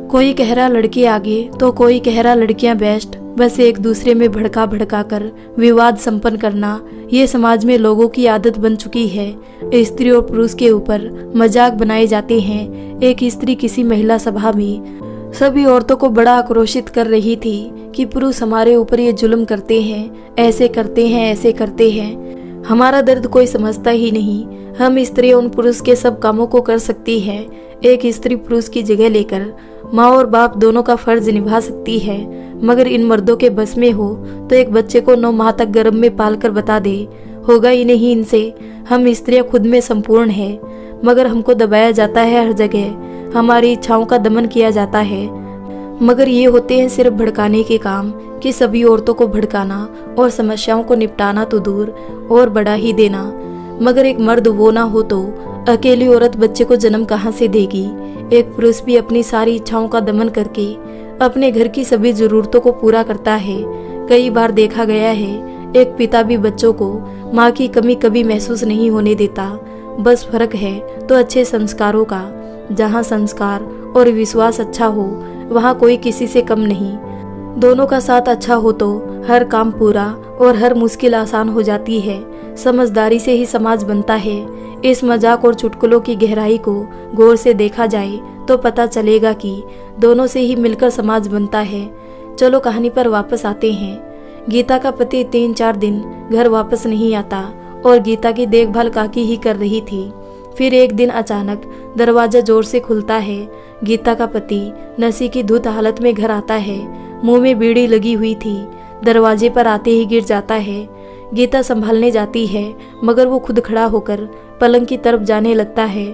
A: कोई कह रहा लड़के आगे तो कोई कह रहा लड़कियां बेस्ट, बस एक दूसरे में भड़का भड़का कर विवाद संपन्न करना, ये समाज में लोगों की आदत बन चुकी है। स्त्री और पुरुष के ऊपर मजाक बनाए जाते हैं। एक स्त्री किसी महिला सभा में सभी औरतों को बड़ा आक्रोशित कर रही थी कि पुरुष हमारे ऊपर ये जुल्म करते हैं, ऐसे करते हैं, ऐसे करते हैं। हमारा दर्द कोई समझता ही नहीं। हम स्त्री उन पुरुष के सब कामों को कर सकती है। एक स्त्री पुरुष की जगह लेकर माँ और बाप दोनों का फर्ज निभा सकती है। मगर इन मर्दों के बस में हो तो एक बच्चे को 9 माह तक गर्भ में पालकर बता दे, होगा ही नहीं इनसे। हम स्त्रियां खुद में संपूर्ण है, मगर हमको दबाया जाता है हर जगह, हमारी इच्छाओं का दमन किया जाता है। मगर ये होते हैं सिर्फ भड़काने के काम कि सभी औरतों को भड़काना और समस्याओं को निपटाना तो दूर और बढ़ा ही देना। मगर एक मर्द वो ना हो तो अकेली औरत बच्चे को जन्म कहाँ से देगी? एक पुरुष भी अपनी सारी इच्छाओं का दमन करके अपने घर की सभी जरूरतों को पूरा करता है। कई बार देखा गया है, एक पिता भी बच्चों को माँ की कमी कभी महसूस नहीं होने देता। बस फर्क है तो अच्छे संस्कारों का। जहाँ संस्कार और विश्वास अच्छा हो वहाँ कोई किसी से कम नहीं। दोनों का साथ अच्छा हो तो हर काम पूरा और हर मुश्किल आसान हो जाती है। समझदारी से ही समाज बनता है। इस मजाक और चुटकुलों की गहराई को गौर से देखा जाए तो पता चलेगा कि दोनों से ही मिलकर समाज बनता है। चलो कहानी पर वापस आते हैं। गीता का पति 3-4 दिन घर वापस नहीं आता और गीता की देखभाल काकी ही कर रही थी। फिर एक दिन अचानक दरवाजा जोर से खुलता है। गीता का पति नशे की धुत हालत में घर आता है। मुंह में बीड़ी लगी हुई थी। दरवाजे पर आते ही गिर जाता है। गीता संभालने जाती है, मगर वो खुद खड़ा होकर पलंग की तरफ जाने लगता है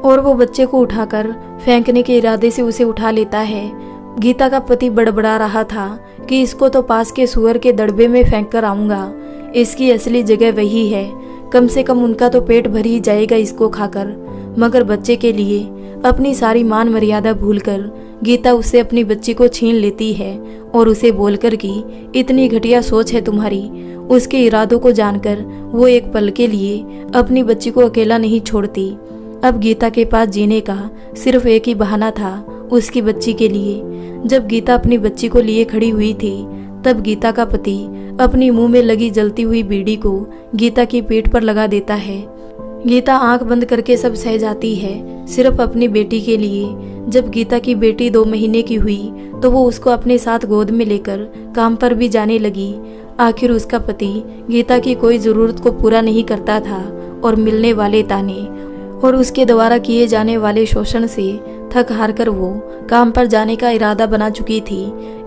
A: और वो बच्चे को उठाकर फेंकने के इरादे से उसे उठा लेता है। गीता का पति बड़बड़ा रहा था कि इसको तो पास के सुअर के दड़बे में फेंक कर आऊंगा, इसकी असली जगह वही है, कम से कम उनका तो पेट भर ही जाएगा इसको खाकर। मगर बच्चे के लिए अपनी सारी मान मर्यादा भूलकर गीता उससे अपनी बच्ची को छीन लेती है और उसे बोलकर कि इतनी घटिया सोच है तुम्हारी। उसके इरादों को जानकर वो एक पल के लिए अपनी बच्ची को अकेला नहीं छोड़ती। अब गीता के पास जीने का सिर्फ एक ही बहाना था, उसकी बच्ची के लिए। जब गीता अपनी बच्ची को लिए खड़ी हुई थी, तब गीता का पति अपनी मुंह में लगी जलती हुई बीड़ी को गीता की पीठ पर लगा देता है। गीता आंख बंद करके सब सह जाती है, सिर्फ अपनी बेटी के लिए। जब गीता की बेटी 2 महीने की हुई तो वो उसको अपने साथ गोद में लेकर काम पर भी जाने लगी। आखिर उसका पति गीता की कोई जरूरत को पूरा नहीं करता था और मिलने वाले ताने और उसके द्वारा किए जाने वाले शोषण से थक हार कर वो काम पर जाने का इरादा बना चुकी थी।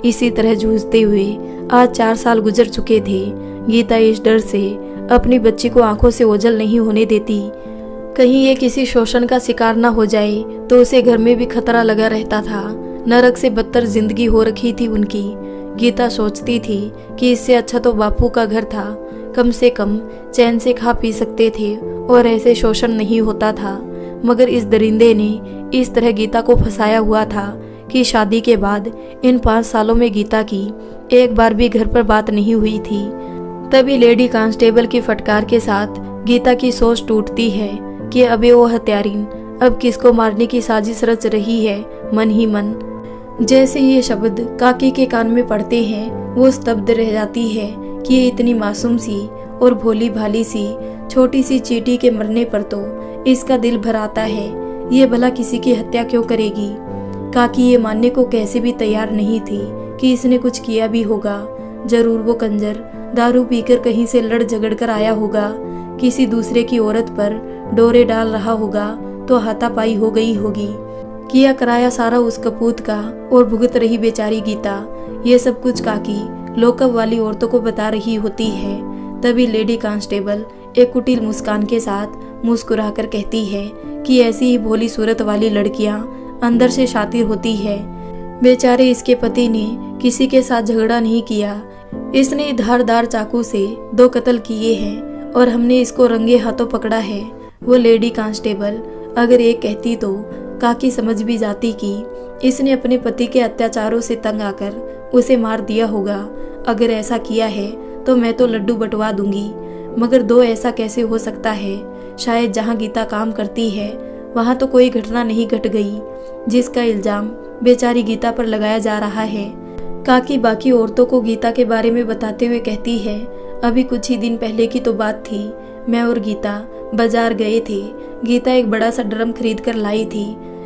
A: इसी तरह जूझते हुए आज 4 साल गुजर चुके थे। गीता इस डर से अपनी बच्ची को आंखों से ओझल नहीं होने देती, कहीं ये किसी शोषण का शिकार न हो जाए तो उसे घर में भी खतरा लगा रहता था। नरक से बदतर जिंदगी हो रखी थी उनकी। गीता सोचती थी कि इससे अच्छा तो बापू का घर था, कम से कम चैन से खा पी सकते थे और ऐसे शोषण नहीं होता था। मगर इस दरिंदे ने इस तरह गीता को फंसाया हुआ था कि शादी के बाद इन 5 सालों में गीता की एक बार भी घर पर बात नहीं हुई थी। तभी लेडी कांस्टेबल की फटकार के साथ गीता की सोच टूटती है कि अबे वो हत्यारिन अब किसको मारने की साजिश रच रही है मन ही मन। जैसे ये शब्द काकी के कान में पड़ते हैं, वो स्तब्ध रह जाती है कि ये इतनी मासूम सी और भोली भाली सी छोटी सी चींटी के मरने पर तो इसका दिल भर आता है। ये भला किसी की हत्या क्यों करेगी। काकी ये मानने को कैसे भी तैयार नहीं थी कि इसने कुछ किया भी होगा। जरूर वो कंजर दारू पीकर कहीं से लड़ झगड़ कर आया होगा, किसी दूसरे की औरत पर डोरे डाल रहा होगा तो हाथापाई हो गई होगी। किया कराया सारा उस कपूत का और भुगत रही बेचारी गीता। ये सब कुछ काकी लोकअप वाली औरतों को बता रही होती है। तभी लेडी कांस्टेबल एक कुटिल मुस्कान के साथ मुस्कुराकर कहती है कि ऐसी ही भोली सूरत वाली लड़कियां अंदर से शातिर होती है। बेचारे इसके पति ने किसी के साथ झगड़ा नहीं किया, इसने धारदार चाकू से 2 कत्ल किए हैं और हमने इसको रंगे हाथों पकड़ा है। वो लेडी कांस्टेबल अगर एक कहती तो काकी समझ भी जाती कि इसने अपने पति के अत्याचारों से तंग आकर उसे मार दिया होगा। अगर ऐसा किया है तो मैं तो लड्डू बंटवा दूंगी। मगर 2 ऐसा कैसे हो सकता है। शायद जहां गीता काम करती है वहां तो कोई घटना नहीं घट गई जिसका इल्जाम बेचारी गीता पर लगाया जा रहा है। काकी बाकी औरतों को गीता के बारे में बताते हुए कहती है, अभी कुछ ही दिन पहले की तो बात थी, मैं और गीता बाजार गए थे। गीता एक बड़ा सा ड्रम खरीद कर लाई थी।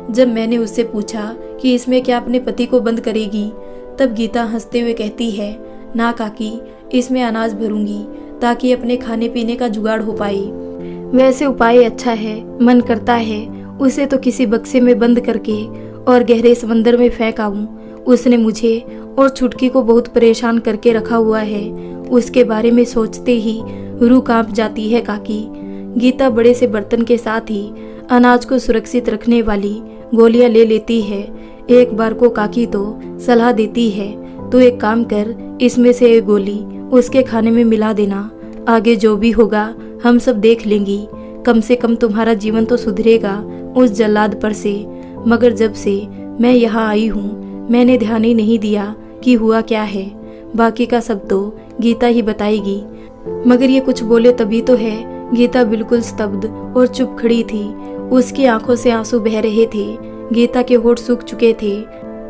A: जब मैंने उससे पूछा कि इसमें क्या अपने पति को बंद करेगी, तब गीता हंसते हुए कहती है, ना काकी, इसमें अनाज भरूंगी ताकि अपने खाने पीने का जुगाड़ हो पाए। वैसे उपाय अच्छा है, मन करता है उसे तो किसी बक्से में बंद करके और गहरे समंदर में फेंक आऊं। उसने मुझे और छुटकी को बहुत परेशान करके रखा हुआ है। उसके बारे में सोचते ही रूह कांप जाती है काकी। गीता बड़े से बर्तन के साथ ही अनाज को सुरक्षित रखने वाली गोलियां ले लेती है। एक बार को काकी तो सलाह देती है, तो एक काम कर, इसमें से एक गोली उसके खाने में मिला देना। आगे जो भी होगा हम सब देख लेंगी। कम से कम तुम्हारा जीवन तो सुधरेगा उस जल्लाद पर से। मगर जब से मैं यहाँ आई हूँ मैंने ध्यान ही नहीं दिया कि हुआ क्या है। बाकी का सब तो गीता ही बताएगी। मगर ये कुछ बोले तभी तो है। गीता बिल्कुल स्तब्ध और चुप खड़ी थी। उसकी आंखों से आंसू बह रहे थे। गीता के होठ सूख चुके थे।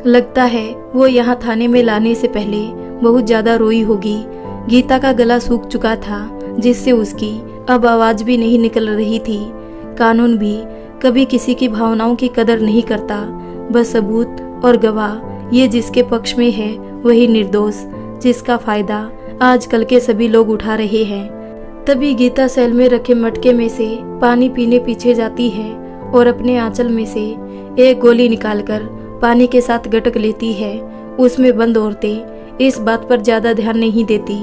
A: लगता है वो यहाँ थाने में लाने से पहले बहुत ज्यादा रोई होगी। गीता का गला सूख चुका था, जिससे उसकी अब आवाज भी नहीं निकल रही थी। कानून भी कभी किसी की भावनाओं की कदर नहीं करता, बस सबूत और गवाह ये जिसके पक्ष में है वही निर्दोष, जिसका फायदा आजकल के सभी लोग उठा रहे हैं। तभी गीता सेल में रखे मटके में से पानी पीने पीछे जाती है और अपने आंचल में से एक गोली निकालकर पानी के साथ गटक लेती है उसमें बंद औरतें इस बात पर ज़्यादा ध्यान नहीं देती।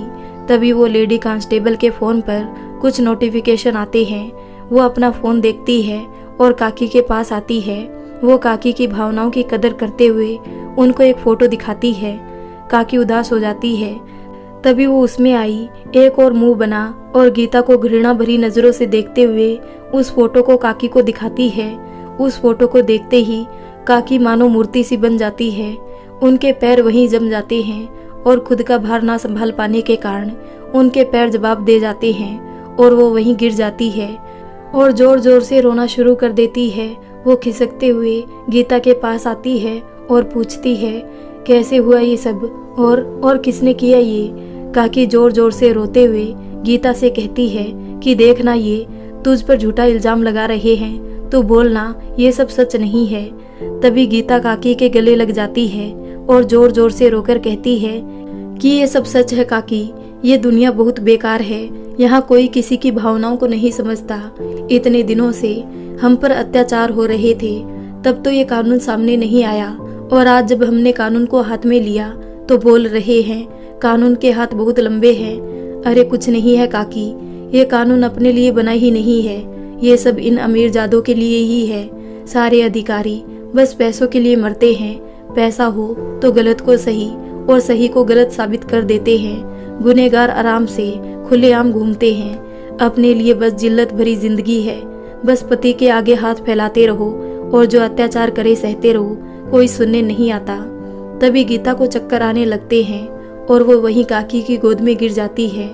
A: तभी वो लेडी कांस्टेबल के फ़ोन पर कुछ नोटिफिकेशन आते हैं। वो अपना फ़ोन देखती है और काकी के पास आती है। वो काकी की भावनाओं की कदर करते हुए उनको एक फ़ोटो दिखाती है। काकी उदास हो जाती है। तभी वो उसमें आई एक और मुंह बना और गीता को घृणा भरी नज़रों से देखते हुए उस फोटो को काकी को दिखाती है। उस फोटो को देखते ही काकी मानो मूर्ति सी बन जाती है। उनके पैर वहीं जम जाते हैं और खुद का भार ना संभाल पाने के कारण उनके पैर जवाब दे जाते हैं और वो वहीं गिर जाती है और जोर जोर से रोना शुरू कर देती है। वो खिसकते हुए गीता के पास आती है और पूछती है, कैसे हुआ ये सब और किसने किया ये? काकी जोर जोर से रोते हुए गीता से कहती है कि देखना, ये तुझ पर झूठा इल्जाम लगा रहे हैं, तो बोलना ये सब सच नहीं है। तभी गीता काकी के गले लग जाती है और जोर जोर से रोकर कहती है कि ये सब सच है काकी, ये दुनिया बहुत बेकार है। यहाँ कोई किसी की भावनाओं को नहीं समझता। इतने दिनों से हम पर अत्याचार हो रहे थे, तब तो ये कानून सामने नहीं आया, और आज जब हमने कानून को हाथ में लिया तो बोल रहे हैं कानून के हाथ बहुत लंबे हैं। अरे कुछ नहीं है काकी, ये कानून अपने लिए बना ही नहीं है, ये सब इन अमीरजादों के लिए ही है। सारे अधिकारी बस पैसों के लिए मरते हैं। पैसा हो तो गलत को सही और सही को गलत साबित कर देते हैं। गुनहगार आराम से खुलेआम घूमते हैं। अपने लिए बस जिल्लत भरी जिंदगी है। बस पति के आगे हाथ फैलाते रहो और जो अत्याचार करे सहते रहो, कोई सुनने नहीं आता। तभी गीता को चक्कर आने लगते हैं और वो वहीं काकी की गोद में गिर जाती है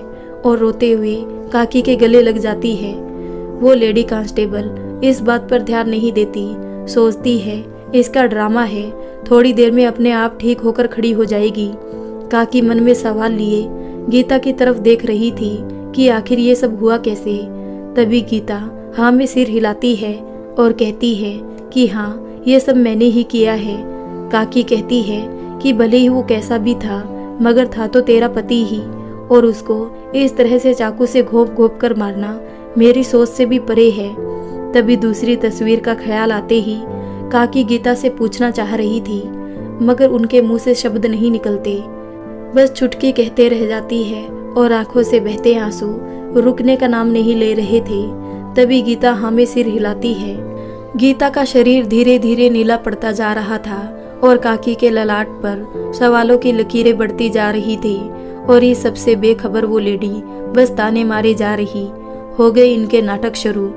A: और रोते हुए काकी के गले लग जाती है। वो लेडी कांस्टेबल इस बात पर ध्यान नहीं देती, सोचती है इसका ड्रामा है, थोड़ी देर में अपने आप ठीक होकर खड़ी हो जाएगी। काकी मन में सवाल लिए गीता की तरफ देख रही थी कि आखिर ये सब हुआ कैसे। तभी गीता हाँ में सिर हिलाती है और कहती है कि हाँ, ये सब मैंने ही किया है। काकी कहती है कि भले ही वो कैसा भी था, मगर था तो तेरा पति ही, और उसको इस तरह से चाकू से घोंप घोंप कर मारना मेरी सोच से भी परे है। तभी दूसरी तस्वीर का ख्याल आते ही काकी गीता से पूछना चाह रही थी, मगर उनके मुंह से शब्द नहीं निकलते, बस चुटकी कहते रह जाती है और आंखों से बहते आंसू रुकने का नाम नहीं ले रहे थे। तभी गीता हाँ में सिर हिलाती है। गीता का शरीर धीरे धीरे नीला पड़ता जा रहा था और काकी के ललाट पर सवालों की लकीरें बढ़ती जा रही थी, और ये सबसे बेखबर वो लेडी बस ताने मारे जा रही। हो गए इनके नाटक शुरू।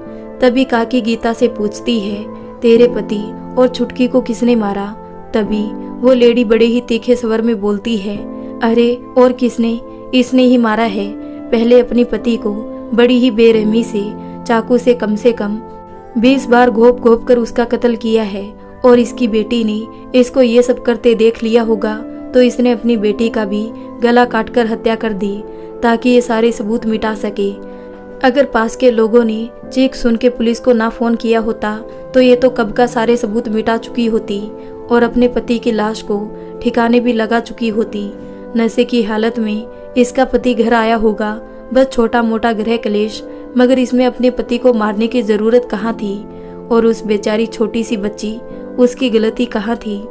A: तभी काकी गीता से पूछती है, तेरे पति और छुटकी को किसने मारा? तभी वो लेडी बड़े ही तीखे स्वर में बोलती है, अरे और किसने, इसने ही मारा है। पहले अपने पति को बड़ी ही बेरहमी से चाकू से कम 20 बार घोंप घोंप कर उसका कत्ल किया है, और इसकी बेटी ने इसको ये सब करते देख लिया होगा तो इसने अपनी बेटी का भी गला काटकर हत्या कर दी ताकि ये सारे सबूत मिटा सके। अगर पास के लोगों ने चीख सुन के पुलिस को ना फोन किया होता तो ये तो कब का सारे सबूत मिटा चुकी होती और अपने पति की लाश को ठिकाने भी लगा चुकी होती। नशे की हालत में इसका पति घर आया होगा, बस छोटा मोटा गृह क्लेश, मगर इसमें अपने पति को मारने की जरूरत कहाँ थी? और उस बेचारी छोटी सी बच्ची, उसकी गलती कहाँ थी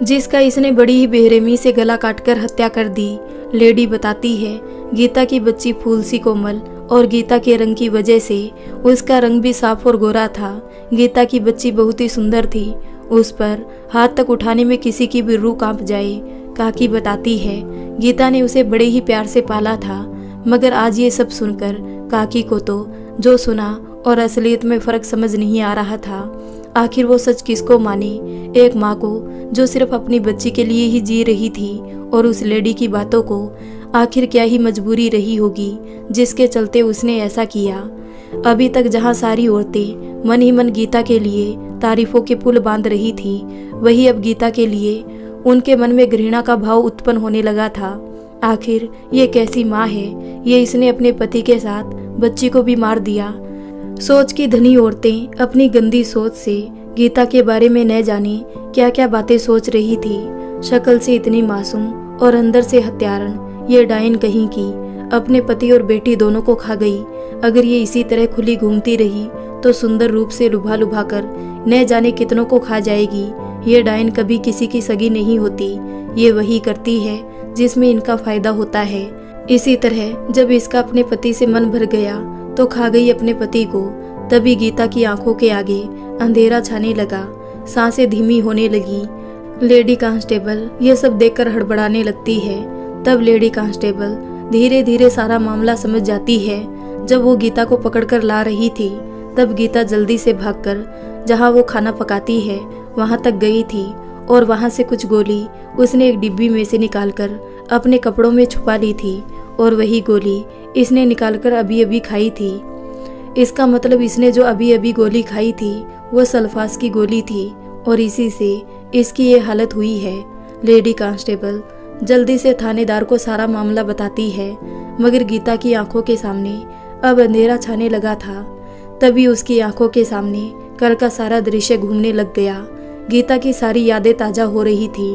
A: जिसका इसने बड़ी ही बेरहमी से गला काटकर हत्या कर दी? लेडी बताती है, गीता की बच्ची फूल सी कोमल और गीता के रंग की वजह से उसका रंग भी साफ और गोरा था। गीता की बच्ची बहुत ही सुंदर थी, उस पर हाथ तक उठाने में किसी की भी रूह कांप जाए। काकी बताती है, गीता ने उसे बड़े ही प्यार से पाला था, मगर आज ये सब सुनकर काकी को तो जो सुना और असलियत में फर्क समझ नहीं आ रहा था। आखिर वो सच किसको माने? एक माँ को जो सिर्फ अपनी बच्ची के लिए ही जी रही थी, और उस लेडी की बातों को आखिर क्या ही मजबूरी रही होगी जिसके चलते उसने ऐसा किया। अभी तक जहाँ सारी औरतें मन ही मन गीता के लिए तारीफों के पुल बांध रही थी, वही अब गीता के लिए उनके मन में घृणा का भाव उत्पन्न होने लगा था। आखिर ये कैसी माँ है, ये इसने अपने पति के साथ बच्ची को भी मार दिया। सोच की धनी औरतें अपनी गंदी सोच से गीता के बारे में न जाने क्या क्या बातें सोच रही थी। शक्ल से इतनी मासूम और अंदर से हत्यारन ये डायन कहीं की अपने पति और बेटी दोनों को खा गई। अगर ये इसी तरह खुली घूमती रही तो सुंदर रूप से लुभा लुभा कर न जाने कितनों को खा जाएगी। ये डायन कभी किसी की सगी नहीं होती, ये वही करती है जिसमें इनका फायदा होता है। इसी तरह जब इसका अपने पति से मन भर गया तो खा गई अपने पति को। तभी गीता की आंखों के आगे अंधेरा छाने लगा, सांसें धीमी होने लगी। लेडी कांस्टेबल ये सब देखकर हड़बड़ाने लगती है। तब लेडी कांस्टेबल धीरे धीरे सारा मामला समझ जाती है। जब वो गीता को पकड़कर ला रही थी तब गीता जल्दी से भागकर जहाँ वो खाना पकाती है वहाँ तक गई थी और वहाँ से कुछ गोली उसने एक डिब्बी में से निकालकर अपने कपड़ों में छुपा ली थी और वही गोली इसने निकालकर अभी अभी खाई थी। इसका मतलब इसने जो अभी अभी गोली खाई थी वो सल्फास की गोली थी और इसी से इसकी ये हालत हुई है। लेडी कांस्टेबल जल्दी से थानेदार को सारा मामला बताती है, मगर गीता की आंखों के सामने अब अंधेरा छाने लगा था। तभी उसकी आंखों के सामने कल का सारा दृश्य घूमने लग गया। गीता की सारी यादें ताजा हो रही थी।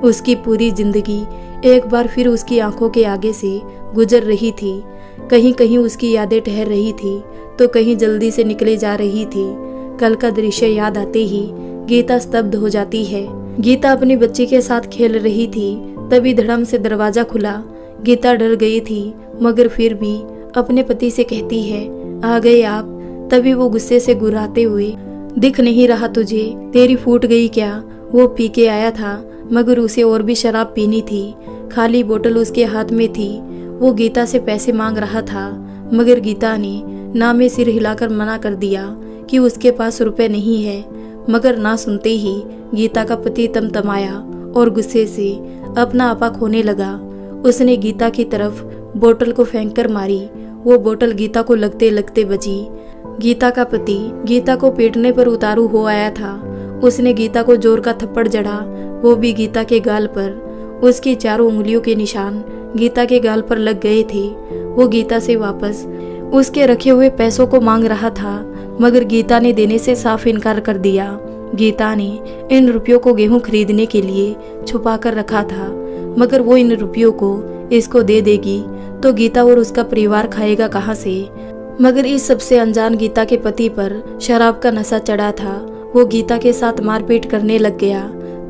A: उसकी पूरी जिंदगी एक बार फिर उसकी आंखों के आगे से गुजर रही थी। कहीं कहीं उसकी यादें ठहर रही थी तो कहीं जल्दी से निकले जा रही थी। कल का दृश्य याद आते ही गीता स्तब्ध हो जाती है। गीता अपनी बच्ची के साथ खेल रही थी, तभी धड़म से दरवाजा खुला। गीता डर गई थी मगर फिर भी अपने पति से कहती है, आ गए आप। तभी वो गुस्से से गुर्राते हुए, दिख नहीं रहा तुझे, तेरी फूट गई क्या? वो पी के आया था मगर उसे और भी शराब पीनी थी। खाली बोतल उसके हाथ में थी। वो गीता से पैसे मांग रहा था मगर गीता ने ना में सिर हिलाकर मना कर दिया कि उसके पास रुपए नहीं है। मगर ना सुनते ही गीता का पति तमतमाया और गुस्से से अपना आपा खोने लगा। उसने गीता की तरफ बोतल को फेंक कर मारी। वो बोतल गीता को लगते लगते बची। गीता का पति गीता को पीटने पर उतारू हो आया था। उसने गीता को जोर का थप्पड़ जड़ा, वो भी गीता के गाल पर। उसकी चारों उंगलियों के निशान गीता के गाल पर लग गए थे। वो गीता से वापस उसके रखे हुए पैसों को मांग रहा था मगर गीता ने देने से साफ इनकार कर दिया। गीता ने इन रुपयों को गेहूं खरीदने के लिए छुपा कर रखा था, मगर वो इन रुपयों को इसको दे देगी तो गीता और उसका परिवार खाएगा कहाँ से। मगर इस सबसे अनजान गीता के पति पर शराब का नशा चढ़ा था। वो गीता के साथ मारपीट करने लग गया।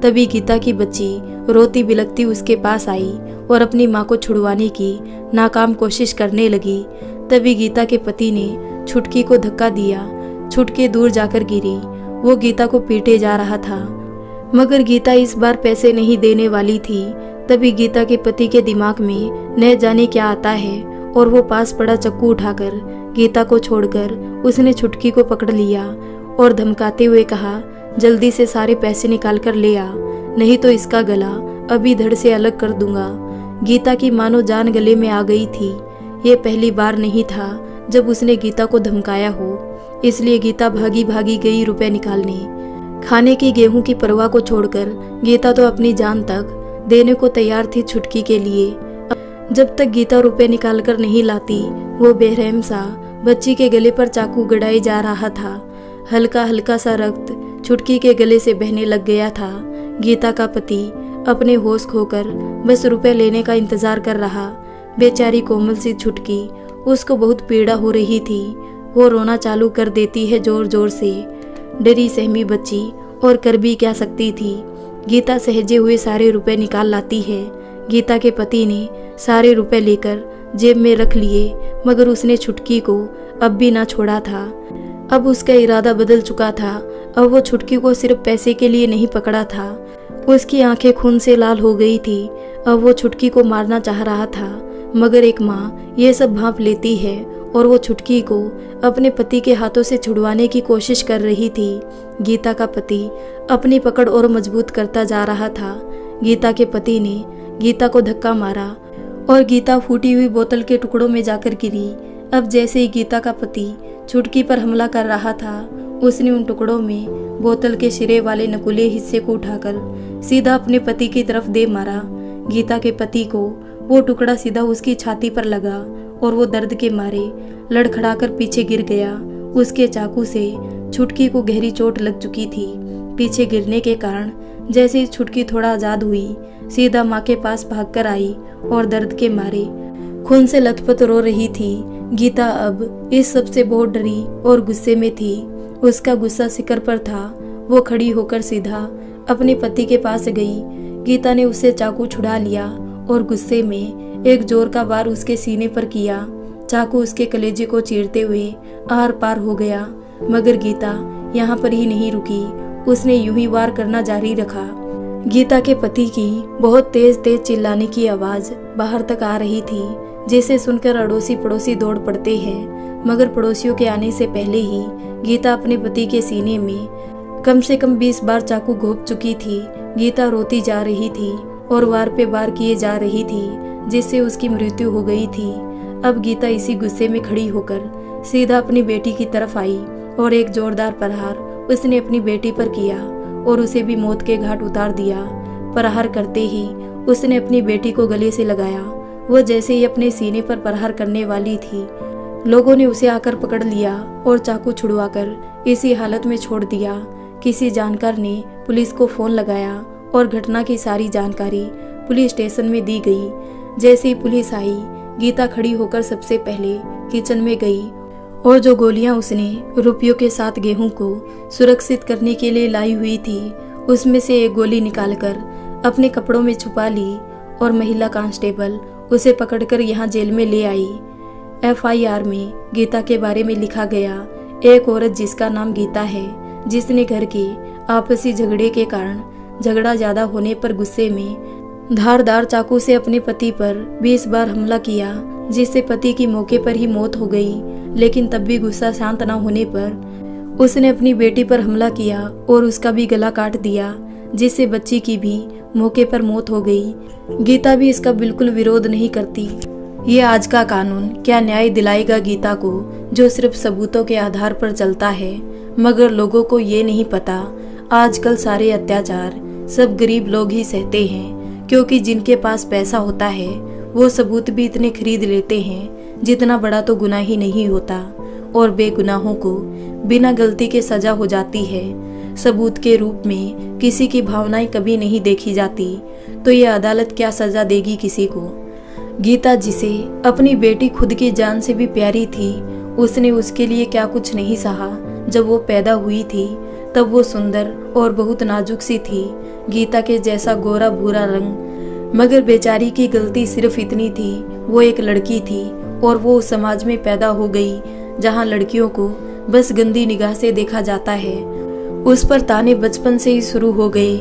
A: तभी गीता की बच्ची रोती बिलखती उसके पास आई और अपनी माँ को छुड़वाने की नाकाम कोशिश करने लगी। तभी गीता के पति ने छुटकी को धक्का दिया। छुटकी दूर जाकर गिरी। वो गीता को पीटे जा रहा था मगर गीता इस बार पैसे नहीं देने वाली थी। तभी गीता के पति के दिमाग में न जाने क्या आता है और वो पास पड़ा चक्कू उठाकर गीता को छोड़कर उसने छुटकी को पकड़ लिया और धमकाते हुए कहा, जल्दी से सारे पैसे निकाल कर ले आ, नहीं तो इसका गला अभी धड़ से अलग कर दूंगा। गीता की मानो जान गले में आ गई थी। ये पहली बार नहीं था जब उसने गीता को धमकाया हो, इसलिए गीता भागी भागी गई रुपए निकालने। खाने की गेहूं की परवाह को छोड़कर गीता तो अपनी जान तक देने को तैयार थी छुटकी के लिए। जब तक गीता रुपए निकाल कर नहीं लाती वो बेरहम सा बच्ची के गले पर चाकू गड़ाए जा रहा था। हल्का हल्का सा रक्त छुटकी के गले से बहने लग गया था। गीता का पति अपने होश खोकर बस रुपए लेने का इंतजार कर रहा। बेचारी कोमल सी छुटकी, उसको बहुत पीड़ा हो रही थी। वो रोना चालू कर देती है जोर जोर से। डरी सहमी बच्ची और कर भी क्या सकती थी। गीता सहजे हुए सारे रुपए निकाल लाती है। गीता के पति ने सारे रुपए लेकर जेब में रख लिए मगर उसने छुटकी को अब भी ना छोड़ा था। अब उसका इरादा बदल चुका था। अब वो छुटकी को सिर्फ पैसे के लिए नहीं पकड़ा था। उसकी आंखें खून से लाल हो गई थी। अब वो छुटकी को मारना चाह रहा था मगर एक माँ ये सब भांप लेती है और वो छुटकी को अपने पति के हाथों से छुड़वाने की कोशिश कर रही थी। गीता का पति अपनी पकड़ और मजबूत करता जा रहा था। गीता के पति ने गीता को धक्का मारा और गीता फूटी हुई बोतल के टुकड़ों में जाकर गिरी। अब जैसे ही गीता का पति छुटकी पर हमला कर रहा था, उसने उन टुकड़ों में बोतल के सिरे वाले नकुले हिस्से को उठाकर सीधा अपने पति की तरफ दे मारा। गीता के पति को वो टुकड़ा सीधा उसकी छाती पर लगा और वो दर्द के मारे लड़खड़ाकर पीछे गिर गया। उसके चाकू से छुटकी को गहरी चोट लग चुकी थी। पीछे गिरने के कारण जैसे ही छुटकी थोड़ा आजाद हुई, सीधा माँ के पास भागकर आई और दर्द के मारे खून से लथपथ रो रही थी। गीता अब इस सब से बहुत डरी और गुस्से में थी। उसका गुस्सा शिखर पर था। वो खड़ी होकर सीधा अपने पति के पास गई। गीता ने उससे चाकू छुड़ा लिया और गुस्से में एक जोर का वार उसके सीने पर किया। चाकू उसके कलेजे को चीरते हुए आर पार हो गया, मगर गीता यहाँ पर ही नहीं रुकी। उसने यूं ही वार करना जारी रखा। गीता के पति की बहुत तेज तेज चिल्लाने की आवाज बाहर तक आ रही थी, जिसे सुनकर अड़ोसी पड़ोसी दौड़ पड़ते हैं। मगर पड़ोसियों के आने से पहले ही गीता अपने पति के सीने में कम से कम 20 बार चाकू घोंप चुकी थी। गीता रोती जा रही थी और वार पे वार किए जा रही थी, जिससे उसकी मृत्यु हो गई थी। अब गीता इसी गुस्से में खड़ी होकर सीधा अपनी बेटी की तरफ आई और एक जोरदार प्रहार उसने अपनी बेटी पर किया और उसे भी मौत के घाट उतार दिया। प्रहार करते ही उसने अपनी बेटी को गले से लगाया। वह जैसे ही अपने सीने पर प्रहार करने वाली थी, लोगों ने उसे आकर पकड़ लिया और चाकू छुड़वाकर इसी हालत में छोड़ दिया। किसी जानकार ने पुलिस को फोन लगाया और घटना की सारी जानकारी पुलिस स्टेशन में दी गई। जैसे ही पुलिस आई, गीता खड़ी होकर सबसे पहले किचन में गई और जो गोलियां उसने रुपयों के साथ गेहूं को सुरक्षित करने के लिए लाई हुई थी, उसमें से एक गोली निकालकर अपने कपड़ों में छुपा ली और महिला कांस्टेबल उसे पकड़कर यहाँ जेल में ले आई। FIR में गीता के बारे में लिखा गया, एक औरत जिसका नाम गीता है, जिसने घर के आपसी झगड़े के कारण झगड़ा ज्यादा होने पर गुस्से में धारदार चाकू से अपने पति पर 20 बार हमला किया, जिससे पति की मौके पर ही मौत हो गई। लेकिन तब भी गुस्सा शांत न होने पर उसने अपनी बेटी पर हमला किया और उसका भी गला काट दिया, जिससे बच्ची की भी मौके पर मौत हो गई। गीता भी इसका बिल्कुल विरोध नहीं करती। ये आज का कानून क्या न्याय दिलाएगा गीता को, जो सिर्फ सबूतों के आधार पर चलता है। मगर लोगों को ये नहीं पता, आजकल सारे अत्याचार सब गरीब लोग ही सहते हैं, क्योंकि जिनके पास पैसा होता है वो सबूत भी इतने खरीद लेते हैं जितना बड़ा तो गुनाह ही नहीं होता, और बेगुनाहों को बिना गलती के सजा हो जाती है। सबूत के रूप में किसी की भावनाएं कभी नहीं देखी जाती, तो ये अदालत क्या सजा देगी किसी को। गीता, जिसे अपनी बेटी खुद की जान से भी प्यारी थी, उसने उसके लिए क्या कुछ नहीं सहा। जब वो पैदा हुई थी तब वो सुंदर और बहुत नाजुक सी थी, गीता के जैसा गोरा भूरा रंग। मगर बेचारी की गलती सिर्फ इतनी थी, वो एक लड़की थी और वो उस समाज में पैदा हो गई जहाँ लड़कियों को बस गंदी निगाह से देखा जाता है। उस पर ताने बचपन से ही शुरू हो गए,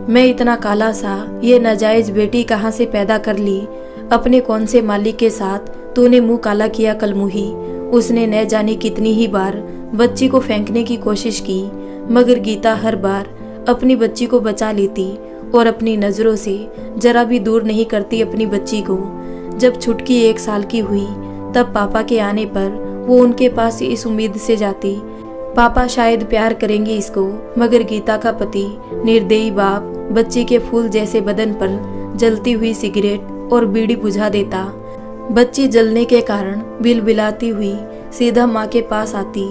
A: मैं इतना काला सा, ये नाजायज बेटी कहाँ से पैदा कर ली, अपने कौन से मालिक के साथ तूने मुंह काला किया कलमुही। उसने न जाने कितनी ही बार बच्ची को फेंकने की कोशिश की, मगर गीता हर बार अपनी बच्ची को बचा लेती और अपनी नजरों से जरा भी दूर नहीं करती अपनी बच्ची को। जब छुटकी 1 साल की हुई तब पापा के आने पर वो उनके पास इस उम्मीद से जाती, पापा शायद प्यार करेंगे इसको। मगर गीता का पति निर्दयी बाप बच्ची के फूल जैसे बदन पर जलती हुई सिगरेट और बीड़ी बुझा देता। बच्ची जलने के कारण बिलबिलाती हुई सीधा माँ के पास आती।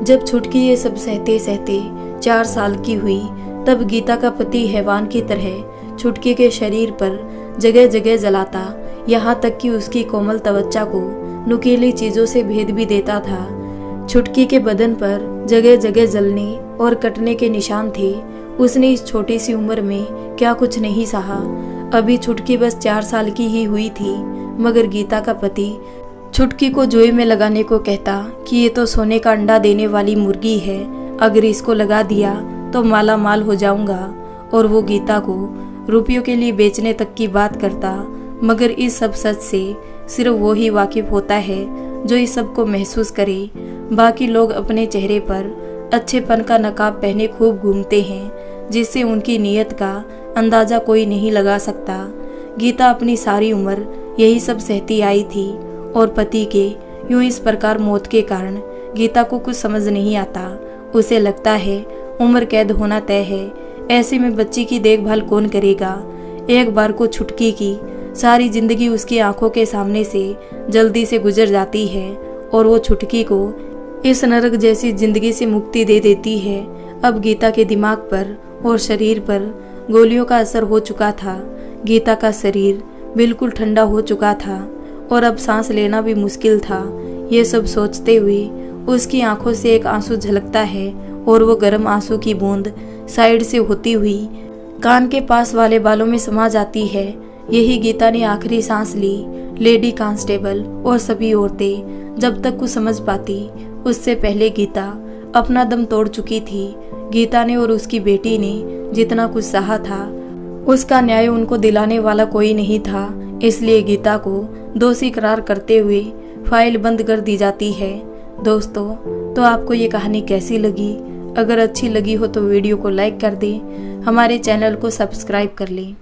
A: जब छुटकी ये सब सहते सहते 4 साल की हुई तब गीता का पति हैवान की तरह छुटकी के शरीर पर जगह जगह जलाता, यहाँ तक कि उसकी कोमल त्वचा को नुकीली चीजों से भेद भी देता था। छुटकी के बदन पर जगह जगह जलने और कटने के निशान थे। उसने इस छोटी सी उम्र में क्या कुछ नहीं सहा। अभी छुटकी बस 4 साल की ही हुई थी, मगर गीता का पति छुटकी को जोई में लगाने को कहता कि ये तो सोने का अंडा देने वाली मुर्गी है, अगर इसको लगा दिया तो माला माल हो जाऊंगा। और वो गीता को रुपयों के लिए बेचने तक की बात करता। मगर इस सब सच से सिर्फ वो ही वाकिफ होता है जो इस सब को महसूस करे। बाकी लोग अपने चेहरे पर अच्छेपन का नकाब पहने खूब घूमते हैं, जिससे उनकी नीयत का अंदाजा कोई नहीं लगा सकता। गीता अपनी सारी उम्र यही सब सहती आई थी और पति के यूं इस प्रकार मौत के कारण गीता को कुछ समझ नहीं आता। उसे लगता है उम्र कैद होना तय है, ऐसे में बच्ची की देखभाल कौन करेगा। एक बार को छुटकी की सारी जिंदगी उसकी आंखों के सामने से जल्दी से गुजर जाती है और वो छुटकी को इस नरक जैसी जिंदगी से मुक्ति दे देती है। अब गीता के दिमाग पर और शरीर पर गोलियों का असर हो चुका था। गीता का शरीर बिल्कुल ठंडा हो चुका था और अब सांस लेना भी मुश्किल था। ये सब सोचते हुए उसकी आंखों से एक आंसू झलकता है और वो गर्म आंसू की बूंद साइड से होती हुई कान के पास वाले बालों में समा जाती है। यही गीता ने आखिरी सांस ली। लेडी कांस्टेबल और सभी औरतें जब तक कुछ समझ पाती, उससे पहले गीता अपना दम तोड़ चुकी थी। गीता ने और उसकी बेटी ने जितना कुछ सहा था, उसका न्याय उनको दिलाने वाला कोई नहीं था। इसलिए गीता को दोषी करार करते हुए फाइल बंद कर दी जाती है। दोस्तों, तो आपको ये कहानी कैसी लगी? अगर अच्छी लगी हो तो वीडियो को लाइक कर दें, हमारे चैनल को सब्सक्राइब कर लें।